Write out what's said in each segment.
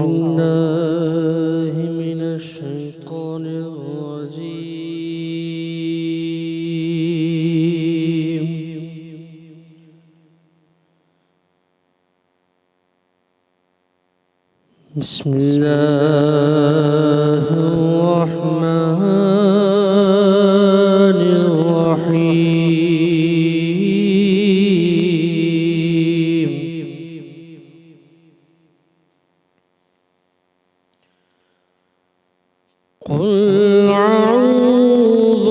بالله من الشيطان الرجيم. بسم الله الرحمن الرحيم. قل أعوذ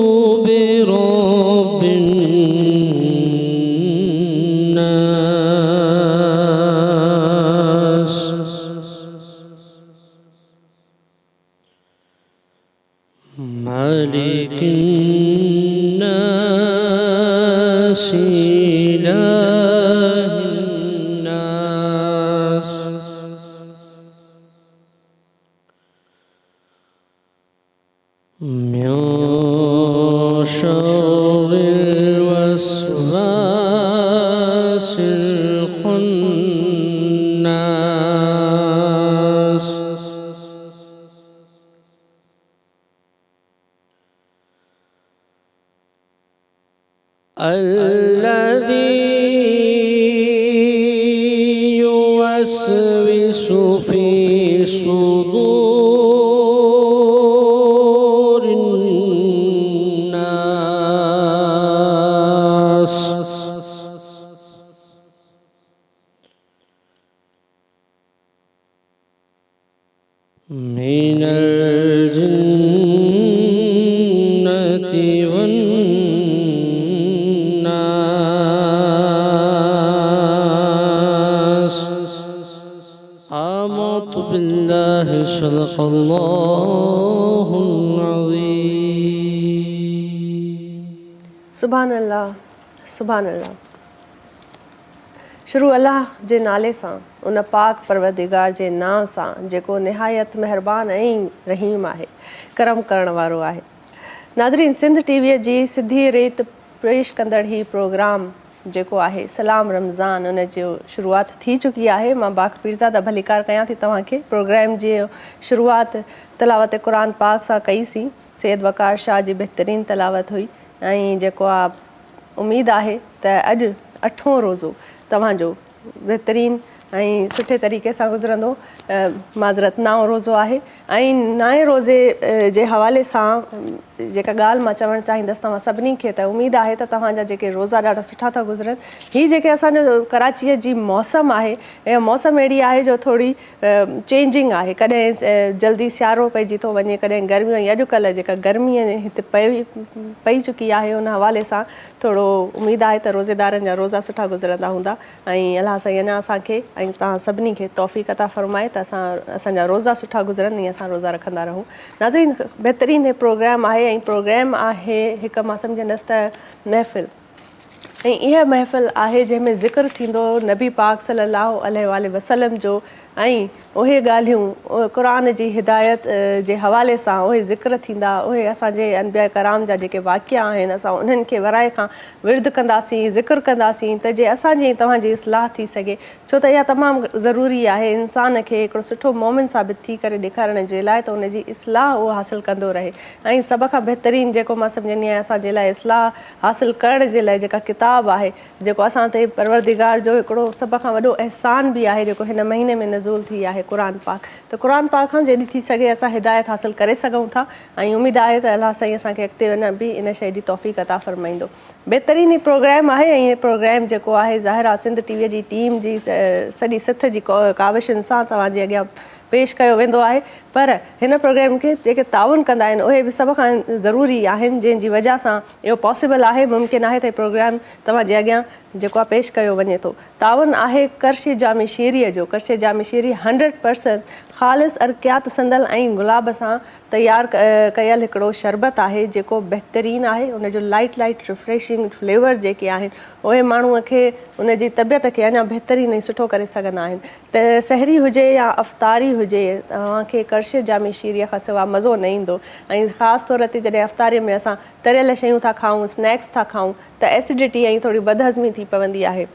برب الناس مالك الناس إله الناس من شر الوسواس الخناس الذي يوسوس في صدور الناس من الجنة والناس. آمنت بالله صدق الله العظيم. سبحان اللہ سبحان اللہ. شروع اللہ जे नाले सां, उन पाक परवरदिगार जे नाम सां जेको निहायत महिरबान ऐं रहीम आहे, करम करण वारो आहे. नाज़रीन, सिंध टीवीअ जी सिधी रीत पेश कंदड़ ही प्रोग्राम जेको आहे सलाम रमज़ान, उन जो शुरूआत थी चुकी आहे. मां बाक़ पीरज़ादा भलीकार कयां थी तव्हांखे. प्रोग्राम जी शुरूआत तलावत क़ुरान पाक सां कईसीं. सैयद वक़ार शाह जी बहितरीन तलावत हुई ऐं जेको आहे उमेदु आहे त अॼु 8हों रोज़ो तव्हांजो बहितरीन ऐं सुठे तरीक़े सां गुज़रंदो. माज़रत 9 रोज़ो आहे ऐं 9 रोज़े जे हवाले सां जेका ॻाल्हि मां चवणु चाहींदसि तव्हां सभिनी खे, त उमेदु आहे त तव्हांजा जेके रोज़ा ॾाढा सुठा था गुज़रनि. हीअ जेके असांजो कराचीअ जी मौसम आहे, इहा मौसम अहिड़ी आहे जो थोरी चेंजिंग आहे. कॾहिं जल्दी सियारो पइजी थो वञे, कॾहिं गर्मियूं. ऐं अॼुकल्ह जेका गर्मीअ हिते पई चुकी आहे, उन हवाले सां थोरो उमेदु आहे त रोज़ेदारनि जा रोज़ा सुठा गुज़रंदा हूंदा. ऐं अलाह साईं अञा असांखे ऐं तव्हां सभिनी खे तौफ़ीक़ अता फ़रमाए त असांजा रोज़ा सुठा गुज़रनि ऐं असां रोज़ा रखंदा रहूं. नाज़रीन, बहितरीन हे प्रोग्राम आहे ऐं प्रोग्राम आहे हिकु, मां सम्झंदसि त महफ़िल. ऐं इहा महफ़िल आहे जंहिंमें ज़िक्र थींदो नबी पाक सल्लल्लाहु अलैहि वसल्लम जो ऐं उहे ॻाल्हियूं क़ुरान जी हिदायत जे हवाले सां उहे ज़िक्र थींदा. उहे असांजे अनबिया कराम जा जेके वाक़िया आहिनि, असां उन्हनि खे वराए खां विर्द कंदासीं, ज़िक्र कंदासीं त जे असांजी तव्हांजी इस्लाह थी सघे. छो त इहा तमामु ज़रूरी आहे इंसान खे हिकिड़ो सुठो मोमिन साबित थी करे ॾेखारण जे लाइ, त उनजी इस्लाह उहो हासिलु कंदो रहे. ऐं सभ खां बहितरीनु जेको मां सम्झंदी आहियां असांजे लाइ इस्लाह हासिलु करण जे लाइ जेका किताब आहे, जेको असां ते परवरदिगार जो हिकिड़ो सभ खां वॾो अहसान बि आहे, जेको हिन महीने में नज़ूल थी आहे, क़ुरान पाक. त क़ुरान पाक खां जेॾी थी सघे असां हिदायत हासिलु करे सघूं था ऐं उमेदु आहे त अलाह साईं असांखे अॻिते वञण बि इन शइ जी तौफ़ीक़ अता फ़रमाईंदो. बहितरीन ही प्रोग्राम आहे ऐं इहे प्रोग्राम जेको आहे ज़ाहिर सिंध टीवीअ जी टीम जी सॼी सिथ जी काविशुनि सां तव्हांजे अॻियां पेश कयो वेंदो आहे. पर हिन प्रोग्राम खे जेके ताउन कंदा आहिनि उहे बि सभ खां ज़रूरी आहिनि, जंहिंजी वजह सां इहो पॉसिबल आहे, मुमकिन आहे त प्रोग्राम तव्हांजे अॻियां जेको आहे पेश कयो वञे थो. ताउन आहे कर्श जामी शीरीअ जो. कर्श जामी शीरी 100% ख़ालिस अर्कियात संदल ऐं गुलाब सां तयारु कयल हिकिड़ो शरबत आहे, जेको बहितरीनु आहे. उनजो लाइट रिफ्रेशिंग फ्लेवर जेके आहिनि उहे माण्हूअ खे उनजी तबियत खे अञा बहितरीनु ऐं सुठो करे सघंदा आहिनि. त सहरी हुजे या अफ़्तारी हुजे, तव्हांखे कर्श जामी शीरीअ खां सवाइ मज़ो न ईंदो. ऐं ख़ासि तौर ते जॾहिं अफ़्तारीअ में असां तरियल शयूं था खाऊं, स्नैक्स था खाऊं, त एसिडिटी ऐं थोरी बदहज़मी थी पवंदी आहे.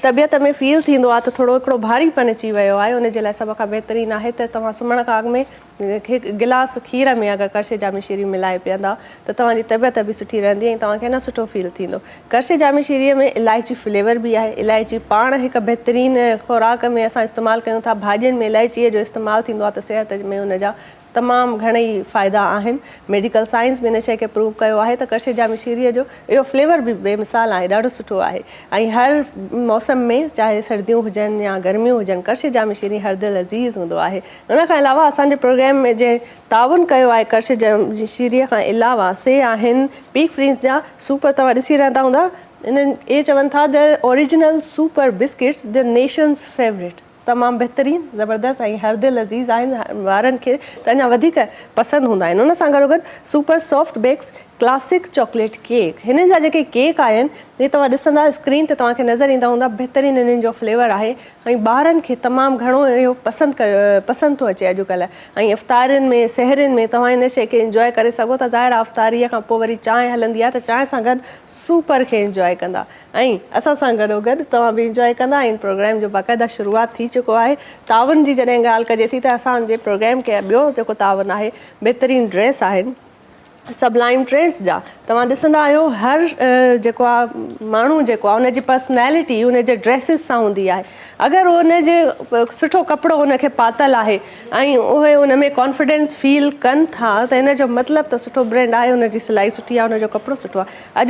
तबियत में फील थींदो आहे त थोरो हिकिड़ो भारीपन अची वियो आहे, उन जे लाइ सभ खां बहितरीनु आहे त तव्हां सुम्हण खां अॻु में हिकु गिलास खीर में अगरि करशे जामी शीरी मिलाए पीअंदा त तव्हांजी तबियत बि सुठी रहंदी ऐं तव्हांखे न सुठो फील थींदो। करशे जामी शीरीअ में इलायची फ्लेवर बि आहे। इलायची पाण हिकु बहितरीनु खुराक में असां इस्तेमालु कयूं था। भाॼियुनि में इलायचीअ जो इस्तेमालु थींदो आहे त सिहत में उनजा तमामु घणेई फ़ाइदा आहिनि। मेडिकल साइंस में इन शइ खे प्रूव कयो आहे त करशे जामी शीरीअ जो इहो फ्लेवर बि बेमिसाल आहे, ॾाढो सुठो आहे। ऐं हर मौसम में चाहे सर्दियूं हुजनि या गर्मियूं हुजनि, करशे जामी शीरी हर दिलि अज़ीज़ हूंदो आहे। उन खां अलावा असांजे प्रोग्राम में जंहिं ताउन कयो आहे करशे जामी शीरीअ खां अलावा से आहिनि पीक फ्रींस जा सूपर। तव्हां ॾिसी रहंदा हूंदा, इन्हनि इहे चवनि था the original super biscuits the nation's favourite. तमामु बहितरीनु ज़बरदस्त ऐं हर दिलि अज़ीज़ आहिनि, वारनि खे त अञा वधीक पसंदि हूंदा आहिनि। उन सां गॾोगॾु super soft bakes classic chocolate cake, हिननि जा जेके केक आहिनि इहे तव्हां ॾिसंदा स्क्रीन ते तव्हांखे नज़र ईंदा हूंदा। बहितरीनु इन्हनि जो फ्लेवर आहे ऐं ॿारनि खे तमामु घणो इहो पसंदि थो अचे अॼुकल्ह। ऐं इफ़्तारियुनि में सहरियुनि में तव्हां इन शइ खे इंजॉय करे सघो था। ज़ाहिर आहे इफ़्तारीअ खां पोइ वरी चांहि हलंदी आहे त चांहि सां गॾु सूपर खे इंजॉय कंदा ऐं असां सां गॾोगॾु तव्हां बि इंजॉय कंदा। ऐं प्रोग्राम जो बाक़ाइदा शुरूआति थी चुको आहे। ताउन जी जॾहिं ॻाल्हि कजे थी त असांजे प्रोग्राम खे ॿियो जेको ताउन आहे बहितरीनु ड्रेस आहिनि सबलाइम ट्रेंड्स जा। तव्हां ॾिसंदा आहियो हर जेको आहे माण्हू जेको आहे उनजी पर्सनैलिटी उनजे ड्रेसिस सां हूंदी आहे। अगरि उनजे सुठो कपिड़ो उनखे पातल आहे ऐं उहे उन में कॉन्फिडेंस फील कनि था त इन जो मतिलबु त सुठो ब्रांड आहे, उनजी सिलाई सुठी आहे, उनजो कपिड़ो सुठो आहे।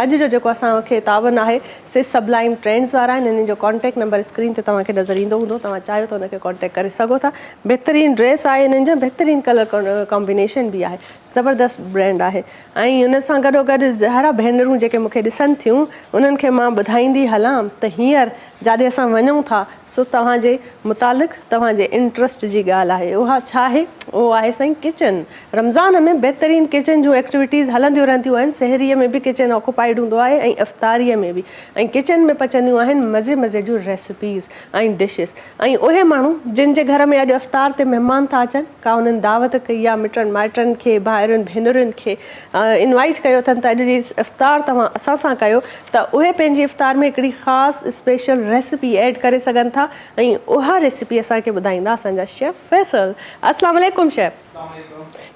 अॼु जो जेको असांखे ताउन आहे से सबलाइम ट्रेंड्स वारा आहिनि। इन्हनि जो कॉन्टेक्ट नंबर स्क्रीन ते तव्हांखे नज़र ईंदो हूंदो, तव्हां चाहियो त उनखे कॉन्टेक्ट करे सघो था। बहितरीनु ड्रेस आहे, इन्हनि जो बहितरीनु कलर कॉम्बिनेशन बि आहे, ज़बरदस्त ब्रांड आहे। ऐं उन सां गॾोगॾु ज़हरा भेनरूं जेके मूंखे ॾिसनि थियूं उन्हनि खे मां ॿुधाईंदी हलां त हींअर जिते असां वञूं था सो तव्हांजे मुतालिक़ तव्हांजे इंट्रस्ट जी ॻाल्हि आहे। उहा छा आहे? उहो आहे साईं किचन। रमज़ान में बहितरीनु किचन जूं एक्टिविटीज़ हलंदियूं रहंदियूं आहिनि। सहरीअ में बि किचन ऑक्युपाइड हूंदो आहे ऐं इफ़्तारीअ में बि। ऐं किचन में पचंदियूं आहिनि मज़े मज़े जूं रेसिपीज़ ऐं डिशिस। ऐं उहे माण्हू जिन जे घर में अॼु इफ़्तार ते महिमान था अचनि, का उन्हनि दावत कई आहे मिटनि माइटनि खे, भाइरुनि भेनरुनि खे इनवाइट कयो अथनि त अॼु जी इफ़्तार तव्हां असां सां कयो त उहे पंहिंजी इफ़्तार में हिकिड़ी ख़ासि स्पेशल रेसिपी ऐड करे सघनि था ऐं उहा रेसिपी असांखे ॿुधाईंदा असांजा शेफ़ फैसल। अस्सलाम वालेकुम शेफ़,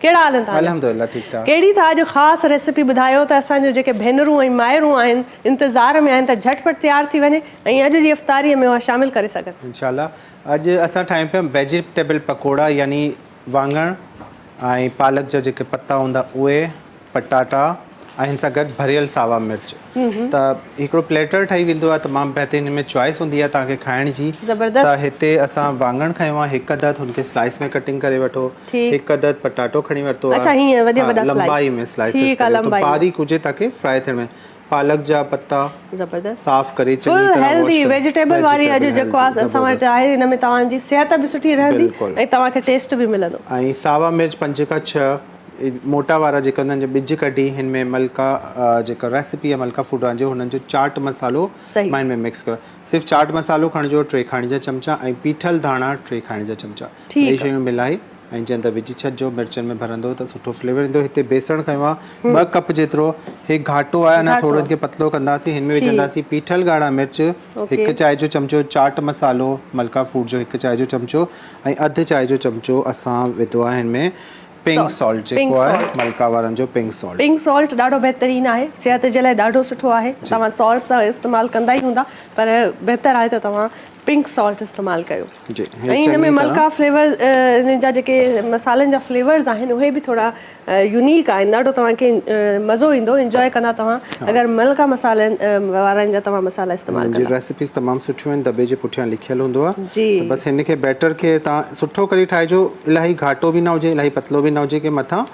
कहिड़ा हाल आहिनि तव्हां? अल्हम्दुलिल्लाह ठीकु ठाक। कहिड़ी था अॼु ख़ासि रेसिपी ॿुधायो त असांजो जेके भेनरूं ऐं माइरूं आहिनि इंतज़ार में आहिनि त झटपट तयारु थी वञे ऐं अॼु जी इफ़्तारीअ में उहा शामिलु करे सघनि। इंशाल्लाह अॼु असां ठाहियूं पिया वेजिटेबल पकोड़ा, यानी वाङण ऐं पालक जा जेके पत्ता हूंदा उहे, पटाटा ऐं हिन सां गॾु भरियल सावा मिर्च। त हिकिड़ो प्लेटर ठही वेंदो आहे, तमामु बहितरीनु। हिन में चॉइस हूंदी आहे तव्हांखे खाइण जी। ज़बरदस्त। त हिते असां वाङण खयो आहे, हिकु अदद हुनखे स्लाइस में कटिंग करे वठो। हिकु अदद पटाटो खणी वरितो आहे, अच्छा हीअं वॾा वॾा लंबाई में स्लाइसिस करे, बारीक हुजे ताकी फ्राई थियण में। पालक जा पत्ता ज़बरदस्त साफ़ करे चङी फुल तरह हेल्दी वेजिटेबल वारी अॼु जेको आहे असां वटि आहे। हिन में तव्हांजी सिहत बि सुठी रहंदी ऐं तव्हांखे टेस्ट बि मिलंदो। ऐं सावा मिर्च 5 खां 6 मोटा वारा जेके हूंदा आहिनि ॿिज कढी हिन में मलका जेका रेसिपी आहे मलका फूड जो हुननि जो चाट मसालो मां हिन में मिक्स कयो। सिर्फ़ु चाट मसालो खणिजो 3 खाइण जा चमचा ऐं पीठल धाणा 3 खाइण जा चमचा, इहे शयूं मिलाए ऐं जंहिं त विझी छॾिजो। मिर्चनि में भरंदो त सुठो फ्लेवर ईंदो। हिते बेसण खयो आहे 2 कप जेतिरो, हिकु घाटो आहे अञा थोरो हिनखे पतलो कंदासीं। हिन में विझंदासीं पीठल ॻाढ़ा मिर्च 1 चांहि जो चमचो, चाट मसालो मलका फूड जो 1 चांहि जो चमचो ऐं 1/2 चांहि जो चमचो असां विधो आहे हिन में पिंक सॉल्ट जेको आहे मलका वारनि जो पिंक सॉल्ट। पिंक सॉल्ट ॾाढो बहितरीनु आहे, सिहत जे लाइ ॾाढो सुठो आहे। तव्हां सॉल्ट त इस्तेमालु कंदा ई हूंदा पर बहितरु आहे त तव्हां पिंक सॉल्ट इस्तेमालु कयो। ऐं हिन में मलका फ्लेवर हिन जा जेके मसालनि जा फ्लेवर्स आहिनि उहे बि थोरा यूनिक आहिनि। ॾाढो तव्हांखे मज़ो ईंदो, इंजॉय कंदा तव्हां अगरि मलका मसालनि वारनि जा तव्हां मसाला इस्तेमालु कंदा। रेसिपीज़ तमामु सुठियूं आहिनि, दॿे जे पुठियां लिखियलु हूंदो आहे। त बसि हिन खे बैटर खे तव्हां सुठो करे ठाहिजो। इलाही घाटो बि न हुजे, इलाही पतलो बि न हुजे कि मथां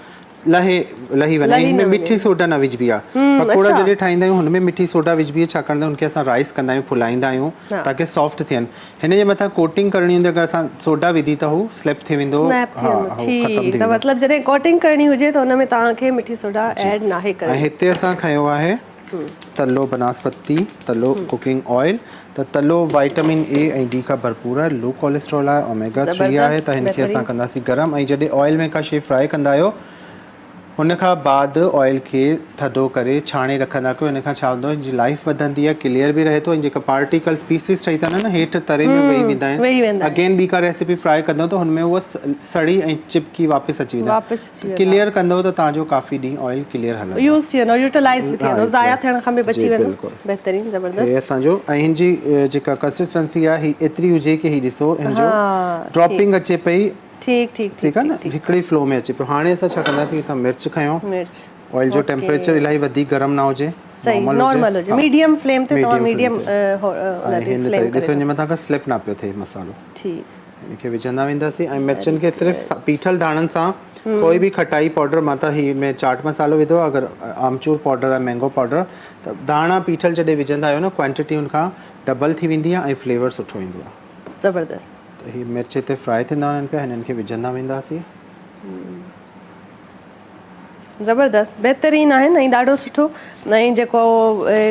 लही वञे। हिन में मिठी सोडा न विझबी आहे। पकोड़ा जॾहिं ठाहींदा आहियूं हुन में मिठी सोडा विझबी आहे, छाकाणि त हुनखे असां राइस कंदा आहियूं, फुलाईंदा आहियूं ताकी सॉफ्ट थियनि। हिन जे मथां कोटिंग करणी हूंदी, अगरि असां सोडा विधी त हू स्लिप थी वेंदो। त मतिलबु जॾहिं कोटिंग करणी हुजे त हुन में तव्हांखे मिठी सोडा ऐड नाहे करणी। ऐं हिते असां खयो आहे तलो बनस्पति, तलो कुकिंग ऑयल। त तलो विटामिन ए ऐं डी खां भरपूर आहे, लो कोलेस्ट्रॉल आहे, ओमेगा 3 आहे। त हिनखे असां कंदासीं गरम। ऐं जॾहिं ऑयल में का शइ फ्राई कंदा आहियो हुन खां बाद ऑयल खे थधो करे छाणे रखंदा कयो। हिन खां छा हूंदो आहे, हिनजी लाइफ वधंदी आहे, क्लियर बि रहे थो, ऐं जेका पार्टिकल्स पीसिस ठही था न हेठि तरे में वेही वेंदा आहिनि। अगेन ॿी का रेसिपी फ्राई कंदो त हुनमें उहा सड़ी ऐं चिपकी वापसि अची वेंदा। क्लियर कंदो त तव्हांजो काफ़ी ॾींहुं ऑयल क्लियर हलंदो, यूज़ थी वेंदो, यूटिलाइज़ बि थी वेंदो, ज़ाया थियण खां बि बची वेंदो। बहितरीन, ज़बरदस्त। हे असांजो, ऐं हिनजी जेका कंसिस्टेंसी आहे ही एतिरी हुजे कि ही ॾिसो हिनजो ड्रॉपिंग अचे पई। ठीक आहे न, हिकिड़ी फ्लो में अचे पियो। हाणे असां छा कंदासीं, तव्हां मिर्च खयो, ऑयल जो टेम्परेचर इलाही वधीक गरम ना हुजे, नॉर्मल हुजे, मीडियम फ्लेम ते तव्हां मीडियम फ्लेम ॾिसो हिन मथां खां स्लिप ना पियो थिए मसालो। ठीकु, हिनखे विझंदा वेंदासीं ऐं मिर्चनि खे सिर्फ़ु पीठल दाणनि सां, कोई बि खटाई पाउडर, मां त ही में चाट मसालो विधो, अगरि आमचूर पाउडर आहे, मैंगो पाउडर, त दाणा पीठल जॾहिं विझंदा आहियो न, क्वांटिटी हुनखां डबल थी वेंदी आहे ऐं फ्लेवर सुठो ईंदो आहे। ज़बरदस्त। त ही मिर्च हिते फ्राई थींदा वञनि पिया, हिननि खे विझंदा वेंदासीं। ज़बरदस्त, बहितरीनु आहिनि ऐं ॾाढो सुठो। ऐं जेको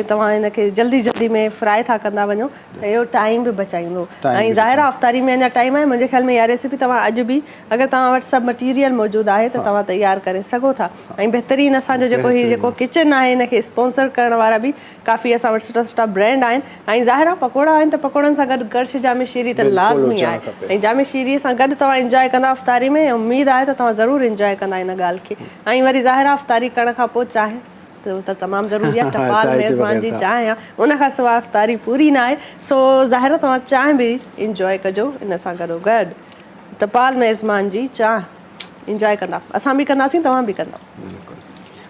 तव्हां हिनखे जल्दी जल्दी में फ्राई था कंदा वञो त इहो टाइम बि बचाईंदो। ऐं ज़ाहिर अफ़्तारी में अञा टाइम आहे, मुंहिंजे ख़्याल में इहा रेसिपी तव्हां अॼु बि, अगरि तव्हां वटि सभु मटीरियल मौजूदु आहे त तव्हां तयारु करे सघो था। ऐं बहितरीनु असांजो जेको किचन आहे, हिनखे स्पॉन्सर करण वारा बि काफ़ी असां वटि सुठा सुठा ब्रांड आहिनि। ऐं ज़ाहिर आहे पकोड़ा आहिनि त पकोड़नि सां गॾु गर्श जामे शीरी त लाज़मी आहे, ऐं जामे शीरीअ सां गॾु तव्हां इंजॉय कंदा अफ़्तारी में, ऐं उमेद आहे त तव्हां ज़रूरु इंजॉय कंदा हिन ॻाल्हि खे। ऐं वरी ज़ाहिर आहे अफ़्तारी करण खां पोइ चांहि त तमामु ज़रूरी आहे, टपाल मेज़बान जी चांहि आहे, उन खां सवाइ अफ़्तारी पूरी न आहे। सो ज़ाहिर तव्हां चांहि बि इंजॉय कजो हिन सां गॾोगॾु। टपाल मेज़बान जी चांहि इंजॉय कंदा, असां बि कंदासीं, तव्हां बि कंदा।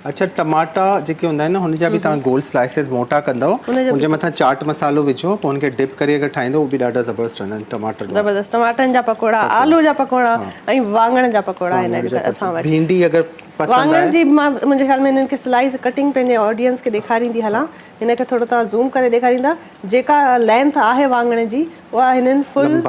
अच्छा, टमाटा जेके हूंदा आहिनि न, हुनजा बि तव्हां गोल स्लाइसिस मोटा कंदव, हुनजे मथां चाट मसालो विझो, पोइ हुनखे डिप करे अगरि ठाहींदो, उहो बि ॾाढा ज़बरदस्त रहंदा आहिनि टमाटर। ज़बरदस्त, टमाटनि जा पकोड़ा, आलू जा पकोड़ा ऐं वाङण जा पकोड़ा आहिनि असां वटि। भिंडी अगरि वाङण जी मां मुंहिंजे ख़्याल में हिननि खे स्लाइस कटिंग पंहिंजे ऑडियंस खे ॾेखारींदी हलां, हिनखे थोरो तव्हां ज़ूम करे ॾेखारींदा। जेका लेंथ आहे वाङण जी, उहा हिननि फुल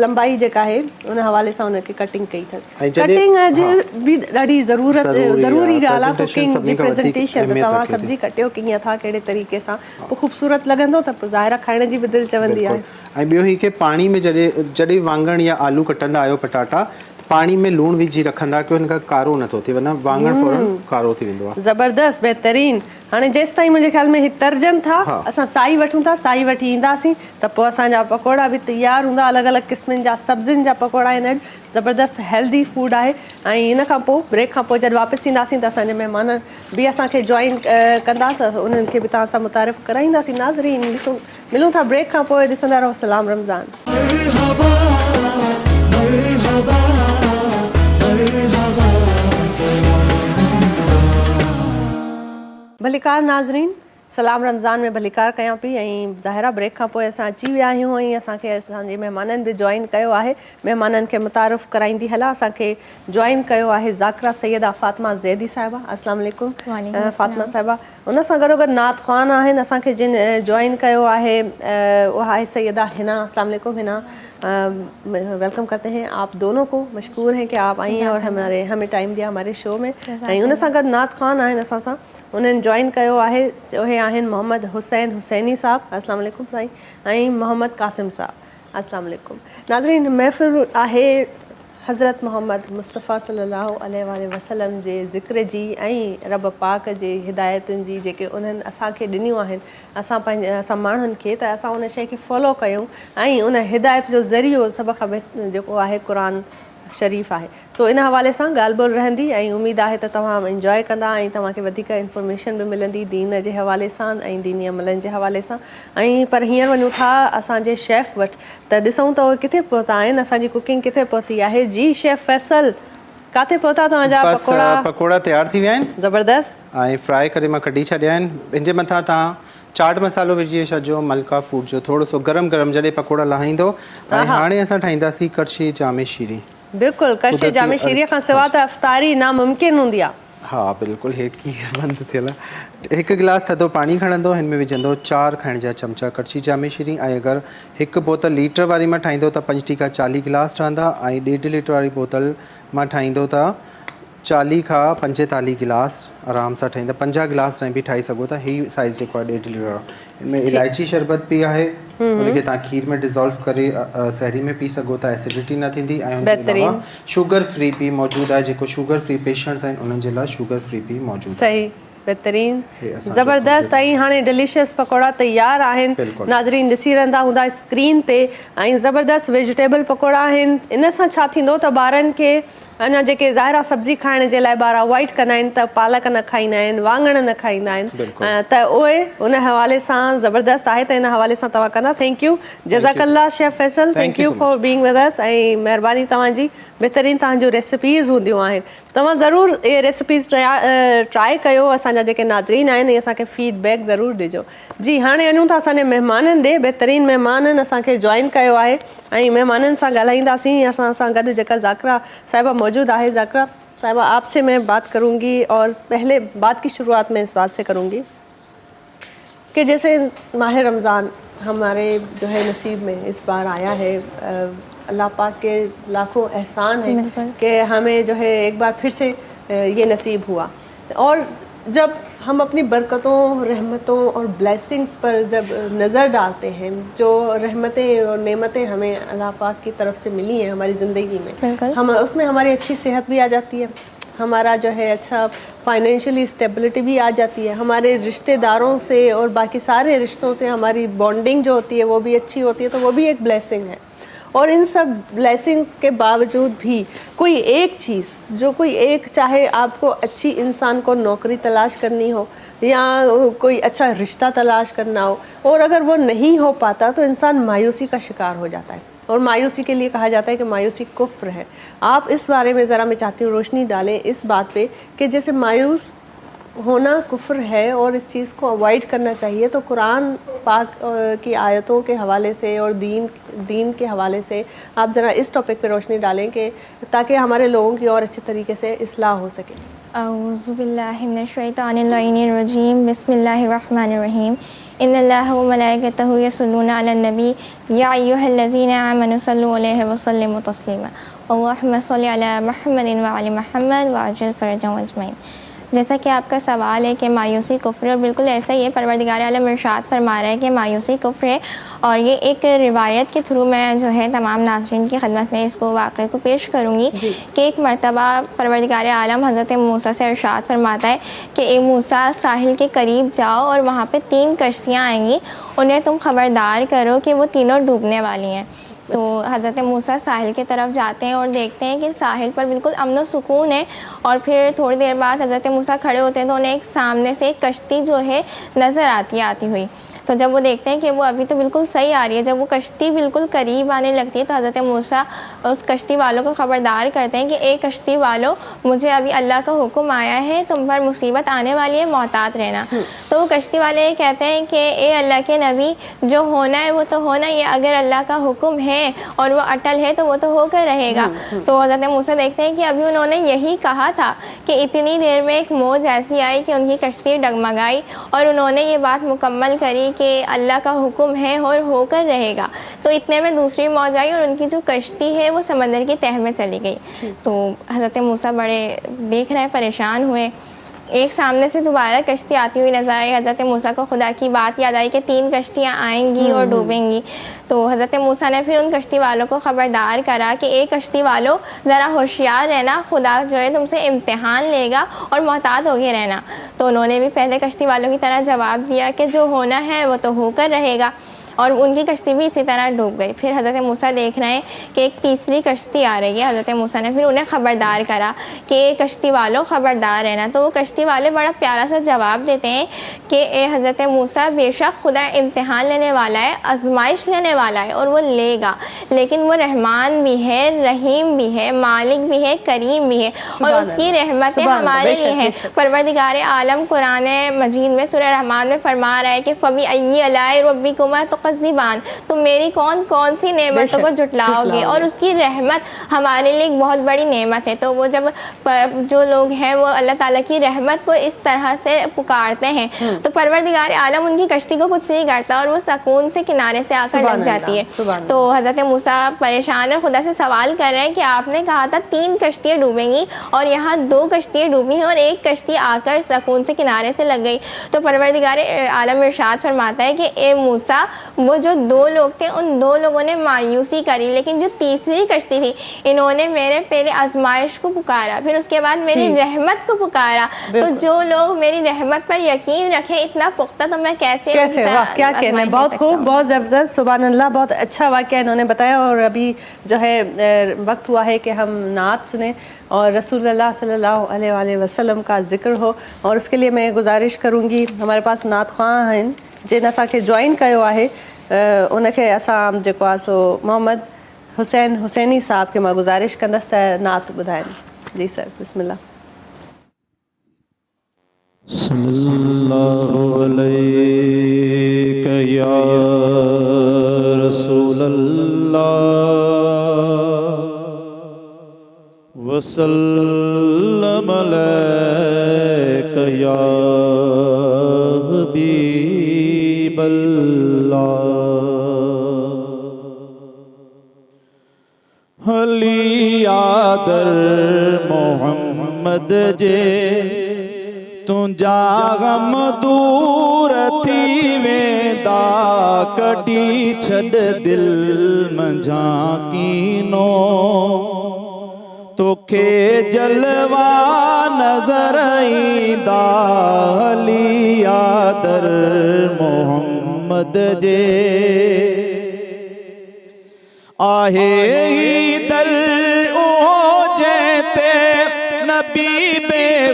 लंबाई जेका आहे उन हवाले सां हुनखे कटिंग कई अथनि। कटिंग जी बि ॾाढी ज़रूरी ॻाल्हि आहे कुकिंग जी प्रेज़ेंटेशन। त तव्हां सब्जी कटियो कीअं था, कहिड़े तरीक़े सां, पोइ ख़ूबसूरत लॻंदो त पोइ ज़ाहिर खाइण जी बि दिलि चवंदी आहे। ऐं ॿियो ही कि पाणी में जॾहिं वाङण या आलू कटंदा आहियो, पटाटा, पाणी में लूणु विझी रखंदा कयो, हिन खां कारो नथो थिए, वरना वाङण फौरन कारो थी वेंदो आहे। ज़बरदस्त, बहितरीनु। हाणे जेसि ताईं मुंहिंजे ख़्याल में हिकु तरजनि था, असां साई वठूं था, साई वठी ईंदासीं त पोइ असांजा पकोड़ा बि तयारु हूंदा। अलॻि अलॻि क़िस्मनि जा सब्ज़ियुनि जा पकोड़ा आहिनि अॼु, ज़बरदस्त हेल्दी फूड आहे। ऐं हिन खां पोइ ब्रेक खां पोइ जॾहिं वापसि ईंदासीं त असांजे महिमान बि असांखे जॉइन कंदा, त उन्हनि खे बि तव्हां सां मुतारिफ़ कराईंदासीं। नाज़रीन, ॾिसूं मिलूं था ब्रेक खां पोइ, ॾिसंदा रहो सलाम रमज़ान। भलीकार नाज़रीन, सलाम रमज़ान में भलीकार कयां पई। ऐं ज़ाहिरा ब्रेक खां पोइ असां अची विया आहियूं ऐं असांखे असांजे महिमाननि बि जॉइन कयो आहे। महिमाननि खे मुतारिफ़ कराईंदी हलां, असांखे जॉइन कयो आहे ज़ाकिरा सैयदा फ़ातिमा ज़ैदी साहिबा। अस्सलाम वालेकुम फ़ातिमा साहिबा। उन सां गॾोगॾु नात ख़्वान आहिनि, असांखे जिन जॉइन कयो आहे उहा आहे सैयदा हिना। अस्सलाम वालेकुम हिना, वेलकम करते हैं आप दोनों को, मशकूर हैं कि आप आई हैं और हमें टाइम दिया हमारे शो में। ऐं उन सां गॾु नात ख़्वान आहिनि असां सां, उन्हनि जॉइन कयो आहे, उहे आहिनि मोहम्मद हुसैन हुसैनी साहब। अस्सलाम वालेकुम साईं। ऐं मोहम्मद कासिम साहब। अस्सलाम वालेकुम। नाज़रीन, महफ़िल आहे हज़रत मोहम्मद मुस्तफ़ा सल्लल्लाहु अलैहि वसल्लम जे ज़िक्र जी ऐं रब पाक जे हिदायतुनि जी, जेके उन्हनि असांखे ॾिनियूं आहिनि असां माण्हुनि खे, त असां उन शइ खे फॉलो कयूं। ऐं उन हिदायत जो ज़रियो सभ खां जेको आहे क़ुरान शरीफ़ आहे। तो इन हवाले सां ॻाल्हि ॿोल रहंदी ऐं उमेदु आहे त तव्हां इंजॉय कंदा ऐं तव्हांखे वधीक इंफॉर्मेशन बि मिलंदी दीन जे हवाले सां ऐं दीनी अमलनि जे हवाले सां। ऐं पर हींअर वञूं था असांजे शेफ़ वटि, त ॾिसूं त उहे किथे पहुता आहिनि, असांजी कुकिंग किथे पहुती आहे। जी शेफ़ फैसल, किथे पहुता तव्हांजा पकोड़ा तयारु थी विया आहिनि, ज़बरदस्त, ऐं फ्राई करे मां कढी छॾिया आहिनि। हिनजे मथां तव्हां चाट मसालो विझी छॾिजो, मलका फूड जो थोरो सो गरम गरम जॾहिं पकोड़ा लाहींदो। ऐं हाणे असां ठाहींदासीं कड़छी जामे शीरी। बिल्कुलु, कड़छी जामे शीरीअ खां सवाइ त अफ़्तारी नामुमकिन हूंदी आहे। हा बिल्कुलु, हे कीअं बंदि थियल आहे। हिकु गिलास थधो पाणी खणंदो, हिन में विझंदो 4 खाइण जा चमचा कड़छी जामे शीरी। ऐं अगरि हिकु बोतल लीटर वारी मां ठाहींदो त 5 × 40 गिलास ठहंदा, ऐं 1.5 लीटर वारी बोतल मां ठाहींदो त 40 खां 45 गिलास आराम सां ठहींदा, 50 गिलास ताईं बि ठाहे सघो था। ही साइज़ जेको आहे 1.5 लीटर आहे। हिनमें इलायची शरबत बि आहे, उनखे तव्हां खीर में डिज़ोल्व करे सहरी में पी सघो था, एसिडिटी न थींदी। ऐं उनजे अलावा शुगर फ्री बि मौजूदु आहे, जेको शुगर फ्री पेशेंट्स आहिनि उन्हनि जे लाइ शुगर फ्री बि मौजूदु आहे। सही, बहितरीन, ज़बरदस्त। ऐं हाणे डिलीशियस पकोड़ा तयार आहिनि, नाज़रीन ॾिसी रहंदा हूंदा स्क्रीन ते। ऐं ज़बरदस्त वेजिटेबल पकोड़ा आहिनि। इन सां छा थींदो त ॿारनि खे अञा जेके ज़ाहिरा सब्जी खाइण जे लाइ ॿार अवॉइड कंदा आहिनि, त पालक न खाईंदा आहिनि, वाङण न खाईंदा आहिनि, त उहे उन हवाले सां ज़बरदस्त आहे। त इन हवाले सां तव्हां कंदा। थैंक यू, जज़ाकल्ला chef Faisal, thank you for being with us. ऐं महिरबानी तव्हांजी, बहितरीन तव्हांजूं रेसिपीज़ हूंदियूं आहिनि। तव्हां ज़रूरु इहे रेसिपीज़ ट्राए कयो। असांजा जेके नाज़रीन आहिनि इहे असांखे फीडबैक ज़रूरु ॾिजो। जी, हाणे वञूं था असांजे महिमाननि ॾे। बहितरीन महिमाननि असांखे जॉइन कयो आहे ऐं महिमाननि सां ॻाल्हाईंदासीं। असां सां गॾु जेका ज़ाकिरा साहिबा मौजूदु आहे। ज़ाकिरा साहिबा, आपसे मैं बात करूँगी और पहले बात की शुरुआत में इस बात से करूँगी कि जैसे माह रमज़ान हमारे जो है नसीब में इस बार आया है, अल्लाह पाक के लाखों एहसान है कि हमें जो है एक बार फिर से ये नसीब हुआ। और जब हम अपनी बरकतों, रहमतों और ब्लेसिंग्स पर जब नज़र डालते हैं, जो रहमतें और नेमतें हमें अल्लाह पाक की तरफ से मिली हैं हमारी ज़िंदगी में, हम उसमें हमारी अच्छी सेहत भी आ जाती है, हमारा जो है अच्छा फाइनेंशियली स्टेबिलिटी भी आ जाती है, हमारे रिश्तेदारों से और बाकी सारे रिश्तों से हमारी बॉन्डिंग जो होती है वो भी अच्छी होती है, तो वो भी एक ब्लेसिंग है। और इन सब ब्लेसिंग्स के बावजूद भी कोई एक चीज़, जो कोई एक, चाहे आपको अच्छी इंसान को नौकरी तलाश करनी हो या कोई अच्छा रिश्ता तलाश करना हो, और अगर वो नहीं हो पाता तो इंसान मायूसी का शिकार हो जाता है। और मायूसी के लिए कहा जाता है कि मायूसी कुफ्र है। आप इस बारे में ज़रा, मैं चाहती हूँ रोशनी डालें इस बात पे कि जैसे मायूस होना कुफ्र है और इस चीज़ को अवॉइड करना चाहिए, तो कुरान पाक की आयतों के हवाले से और दीन के हवाले से आप ज़रा इस टॉपिक पे रोशनी डालें कि ताकि हमारे लोगों की और अच्छे तरीके से इस्लाह हो सके। औज़ु बिल्लाहि मिनश शैतानिर रजीम, बिस्मिल्लाहिर रहमानिर रहीम। इन्नल्लाह व मलाइकतहु यसल्लूना अलन नबी या अय्युहल्लज़ीना आमनु सल्लु अलैहि व सल्लिमु तस्लीमा। अल्लाहुम्मा सल्लि अला मुहम्मदिन व आलि मुहम्मद व अज्जिल फरजहुम अजमईन। जैसा कि आपका सवाल है कि मायूसी कुफ्र है, और बिल्कुल ऐसा ही है। परवरदिगार आलम इरशाद फरमा रहा है कि मायूसी कुफ्र है। और ये एक रिवायत के थ्रू मैं जो है तमाम नाज़रीन की खिदमत में इसको वाक़े को पेश करूँगी कि एक मरतबा परवरदिगार आलम हज़रत मूसा से इरशाद फरमाता है कि ए मूसा, साहिल के करीब जाओ और वहाँ पे 3 कश्तियाँ आएंगी, उन्हें तुम ख़बरदार करो कि वो तीनों डूबने वाली हैं। तो हज़रत मूसा साहिल की तरफ जाते हैं और देखते हैं कि साहिल पर बिल्कुल अमन व सुकून है। और फिर थोड़ी देर बाद हज़रत मूसा खड़े होते हैं तो उन्हें एक सामने से एक कश्ती जो है नज़र आती हुई। तो जब वो देखते हैं कि वो अभी तो बिल्कुल सही आ रही है, जब वो कश्ती बिल्कुल करीब आने लगती है तो हज़रत मूसा उस कश्ती वालों को ख़बरदार करते हैं कि एक कश्ती वालों, मुझे अभी अल्लाह का हुक्म आया है, तुम पर मुसीबत आने वाली है, मोहतात रहना। तो वो कश्ती वाले कहते हैं कि ए अल्लाह के नबी, जो होना है वो तो होना ही है, अगर अल्लाह का हुक्म है और वो अटल है तो वो तो होकर रहेगा। तो हज़रत मूसा देखते हैं कि अभी उन्होंने यही कहा था कि इतनी देर में एक मौज ऐसी आई कि उनकी कश्ती डगमगाई और उन्होंने ये बात मुकम्मल करी कि अल्लाह का हुक्म है और होकर रहेगा। तो इतने में दूसरी मौज आई और उनकी जो कश्ती है वो समंदर की तह में चली गई। तो हज़रत मूसा बड़े देख रहे हैं, परेशान हुए। एक सामने से दोबारा कश्ती आती हुई नज़र आई। हज़रत मूसा को खुदा की बात याद आई कि 3 कश्तियाँ आएंगी और डूबेंगी। तो हज़रत मूसा ने फिर उन कश्ती वालों को ख़बरदार करा कि एक कश्ती वालों ज़रा होशियार रहना, खुदा जो है तुमसे इम्तिहान लेगा और मोहतात होके रहना। तो उन्होंने भी पहले कश्ती वालों की तरह जवाब दिया कि जो होना है वो तो होकर रहेगा, और उनकी कश्ती भी इसी तरह डूब गई। फिर हज़रत मूसा देख रहे हैं कि एक तीसरी कश्ती आ रही है। हज़रत मूसा ने फिर उन्हें ख़बरदार करा कि ए कश्ती वालों ख़बरदार रहना। तो वो कश्ती वाले बड़ा प्यारा सा जवाब देते हैं कि ए हज़रत मूसा, बेशक खुदा इम्तिहान लेने वाला है, आजमाइश लेने वाला है और वो लेगा, लेकिन वो रहमान भी है, रहीम भी है, मालिक भी है, करीम भी है, और उसकी रहमतें हमारे लिए हैं। परवरदिगार आलम कुरान मजीद में सूरह रहमान में फरमा रहा है कि फ़बी अय्यी आलाइ रब्बिकुमा تکذبان، تم میری کون کون سی نعمتوں کو جھٹلاؤ گے، اور اس کی رحمت ہمارے لیے ایک بہت بڑی نعمت ہے۔ تو وہ جب جو لوگ ہیں وہ اللہ تعالیٰ کی رحمت کو اس طرح سے پکارتے ہیں تو پروردگار عالم ان کی کشتی کو کچھ نہیں کرتا اور وہ سکون سے کنارے سے آ کر لگ جاتی ہے۔ تو حضرت موسیٰ پریشان اور خدا سے سوال کر رہے ہیں کہ آپ نے کہا تھا 3 کشتیاں ڈوبیں گی اور یہاں 2 کشتیاں ڈوبی ہیں اور 1 کشتی آ کر سکون سے کنارے سے لگ گئی۔ تو پروردگار عالم ارشاد فرماتا ہے کہ اے موسیٰ، وہ جو 2 لوگ تھے ان 2 لوگوں نے مایوسی کری، لیکن جو تیسری کشتی تھی انہوں نے میرے پہلے آزمائش کو پکارا، پھر اس کے بعد میری رحمت کو پکارا۔ تو جو لوگ میری رحمت پر یقین رکھیں اتنا پختہ، تو میں کیسے واہ کیا کہنا ہے، بہت خوب، بہت زبردست، سبحان اللہ، بہت اچھا واقعہ انہوں نے بتایا۔ اور ابھی جو ہے وقت ہوا ہے کہ ہم نعت سنیں اور رسول اللہ صلی اللہ علیہ وآلہ وسلم کا ذکر ہو، اور اس کے لیے میں گزارش کروں گی ہمارے پاس نعت خواں ہیں جن असांखे जॉइन कयो आहे उनखे असां जेको आहे सो मोहम्मद हुसैन हुसैनी साहब खे मां गुज़ारिश कंदसि त नात ॿुधाइनि। जी सर, बिस्मिल्लाह। सल्लल्लाहु अलैका या रसूल अल्लाह वसल्लम अलैका या हबीब अल्लाह। अली आदर मोहम्मद जे तुंहिंजा गम दूर थी वेंदा, कढी छॾ दिल मंझां कीनो, तोखे जलवा नज़र ईंदा। अली आदर मोहम्मद जे आहे ही दर उहो जंहिं ते नबी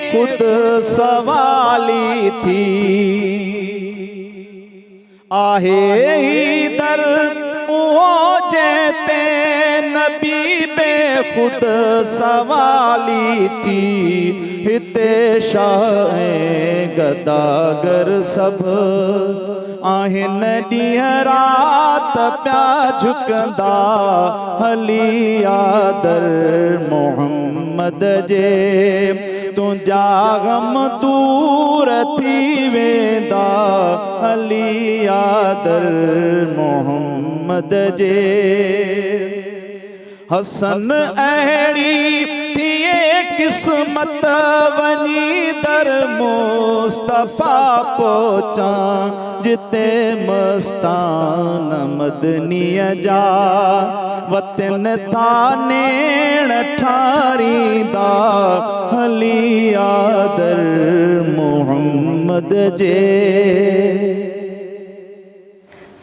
खुद सवाली थी। आहे ही दर उहो जंहिं ते नबी खुद सवाली थी। हिते शाह ऐं गदागर सभु आहिनि ॾींहं राति पिया झुकंदा। अली आदर मोहम्मद जे तुंहिंजा गम दूर थी वेंदा। अली आदर मोहम्मद जे हसन अहिड़ी थिए क़िस्मत वञी दर मुस्तफ़ा पहुचां, जिते मस्तान मदनीअ जा वतन था नेण ठारींदा। अली आदर मोहम्मद जे।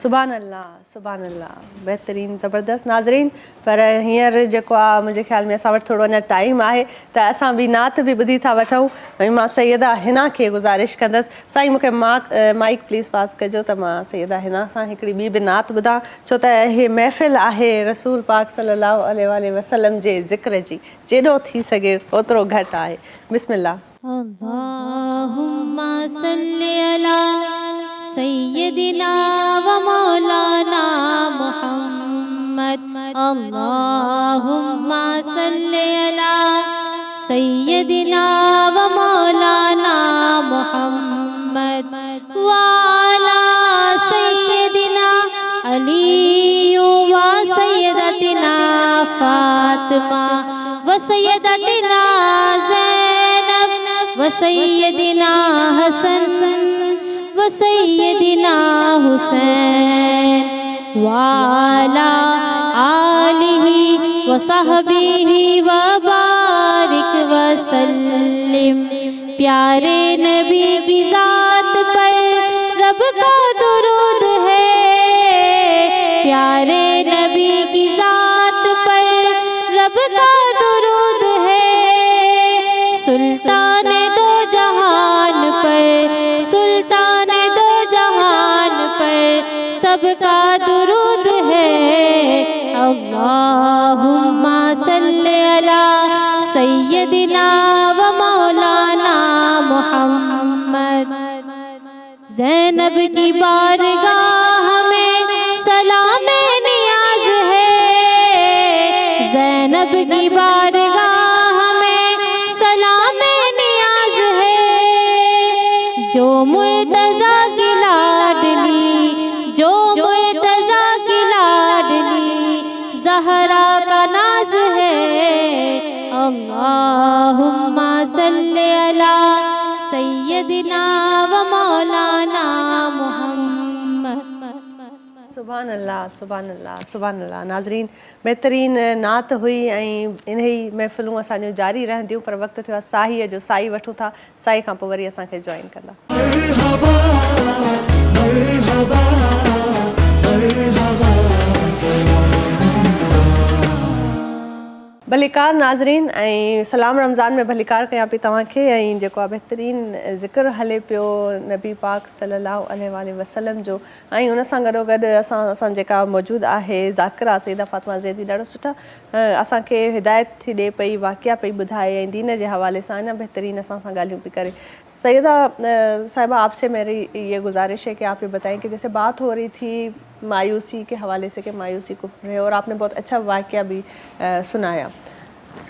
सुभान अल्लाह, सुभान अल्लाह, बहितरीनु, ज़बरदस्त। नाज़रीन, पर हींअर जेको आहे मुंहिंजे ख़्याल में असां वटि थोरो अञा टाइम आहे त असां बि नात बि ॿुधी था वठूं। ऐं मां सैयदा हिना खे गुज़ारिश कंदसि, साईं मूंखे माइक प्लीज़ पास कजो त मां सैयदा हिना सां हिकिड़ी ॿी बि नात ॿुधां, छो त इहे महफ़िल आहे रसूल पाक सल्लल्लाहु अलैहि वसल्लम जे ज़िक्र जी, जेॾो थी सघे ओतिरो घटि आहे। बिस्मिल्लाह। अल्लाहुम्मा सल्ली अला सय्यदिना व मौलाना मुहम्मद। अल्लाहुम्मा सल्ली अला सय्यदिना व मौलाना मुहम्मद व अला सय्यदिना अली व सय्यदतिना फातिमा व सय्यदतिना ज़ैनब व सय्यदिना हसन व सय्यदिना हुसैन व अला आलिहि व सहबिहि व बारिक व सल्लिम। प्यारे नबी की ज़ात पर रब का दुरूद है, प्यारे नबी की ज़ात पर रब का दुरूद है। सुल्तान दो जहान पर, सुल्तान दो जहान पर सबका दुरूद है। अल्लाहुम्मा सल्ली अला सय्यदिना व मौलाना मुहम्मद। ज़ैनब की बारगाह में जो मुर्तज़ा की लाडली, जो मुर्तज़ा की लाडली ज़हरा का नाज है। अल्लाहुम्मा सल्ली अला सय्यदिना व मौलाना मुहम्मद। सुभान अल्लाह, सुभान अल्लाह, सुभान अल्लाह। नाज़रीन, बहितरीन नात हुई ऐं इन ई महफ़िलूं असांजूं जारी रहंदियूं, पर वक़्तु थियो आहे साहीअ जो। साई वठूं था, साई खां पोइ वरी असांखे जॉइन कंदा। भलीकार नाज़रीन, ऐं सलाम रमज़ान में भलीकार कयां पई तव्हांखे। ऐं जेको आहे बहितरीन ज़िक्र हले पियो नबी पाक सल्लल्लाहु अलैहि वसल्लम जो, ऐं उन सां गॾोगॾु असां जेका मौजूदु आहे ज़ाकिरा सईदा फ़ातिमा ज़ैदी, ॾाढो सुठा असांखे हिदायत थी ॾिए पई, वाक़िया पई ॿुधाए, ऐं दीन जे हवाले सां अञा बहितरीन असां सां ॻाल्हियूं पई करे। सैयदा साहिबा, आपसे मेरी ये गुजारिश है कि आप ये बताएं कि जैसे बात हो रही थी मायूसी के हवाले से कि मायूसी कुफ्र है, और आपने बहुत अच्छा वाक़या भी सुनाया,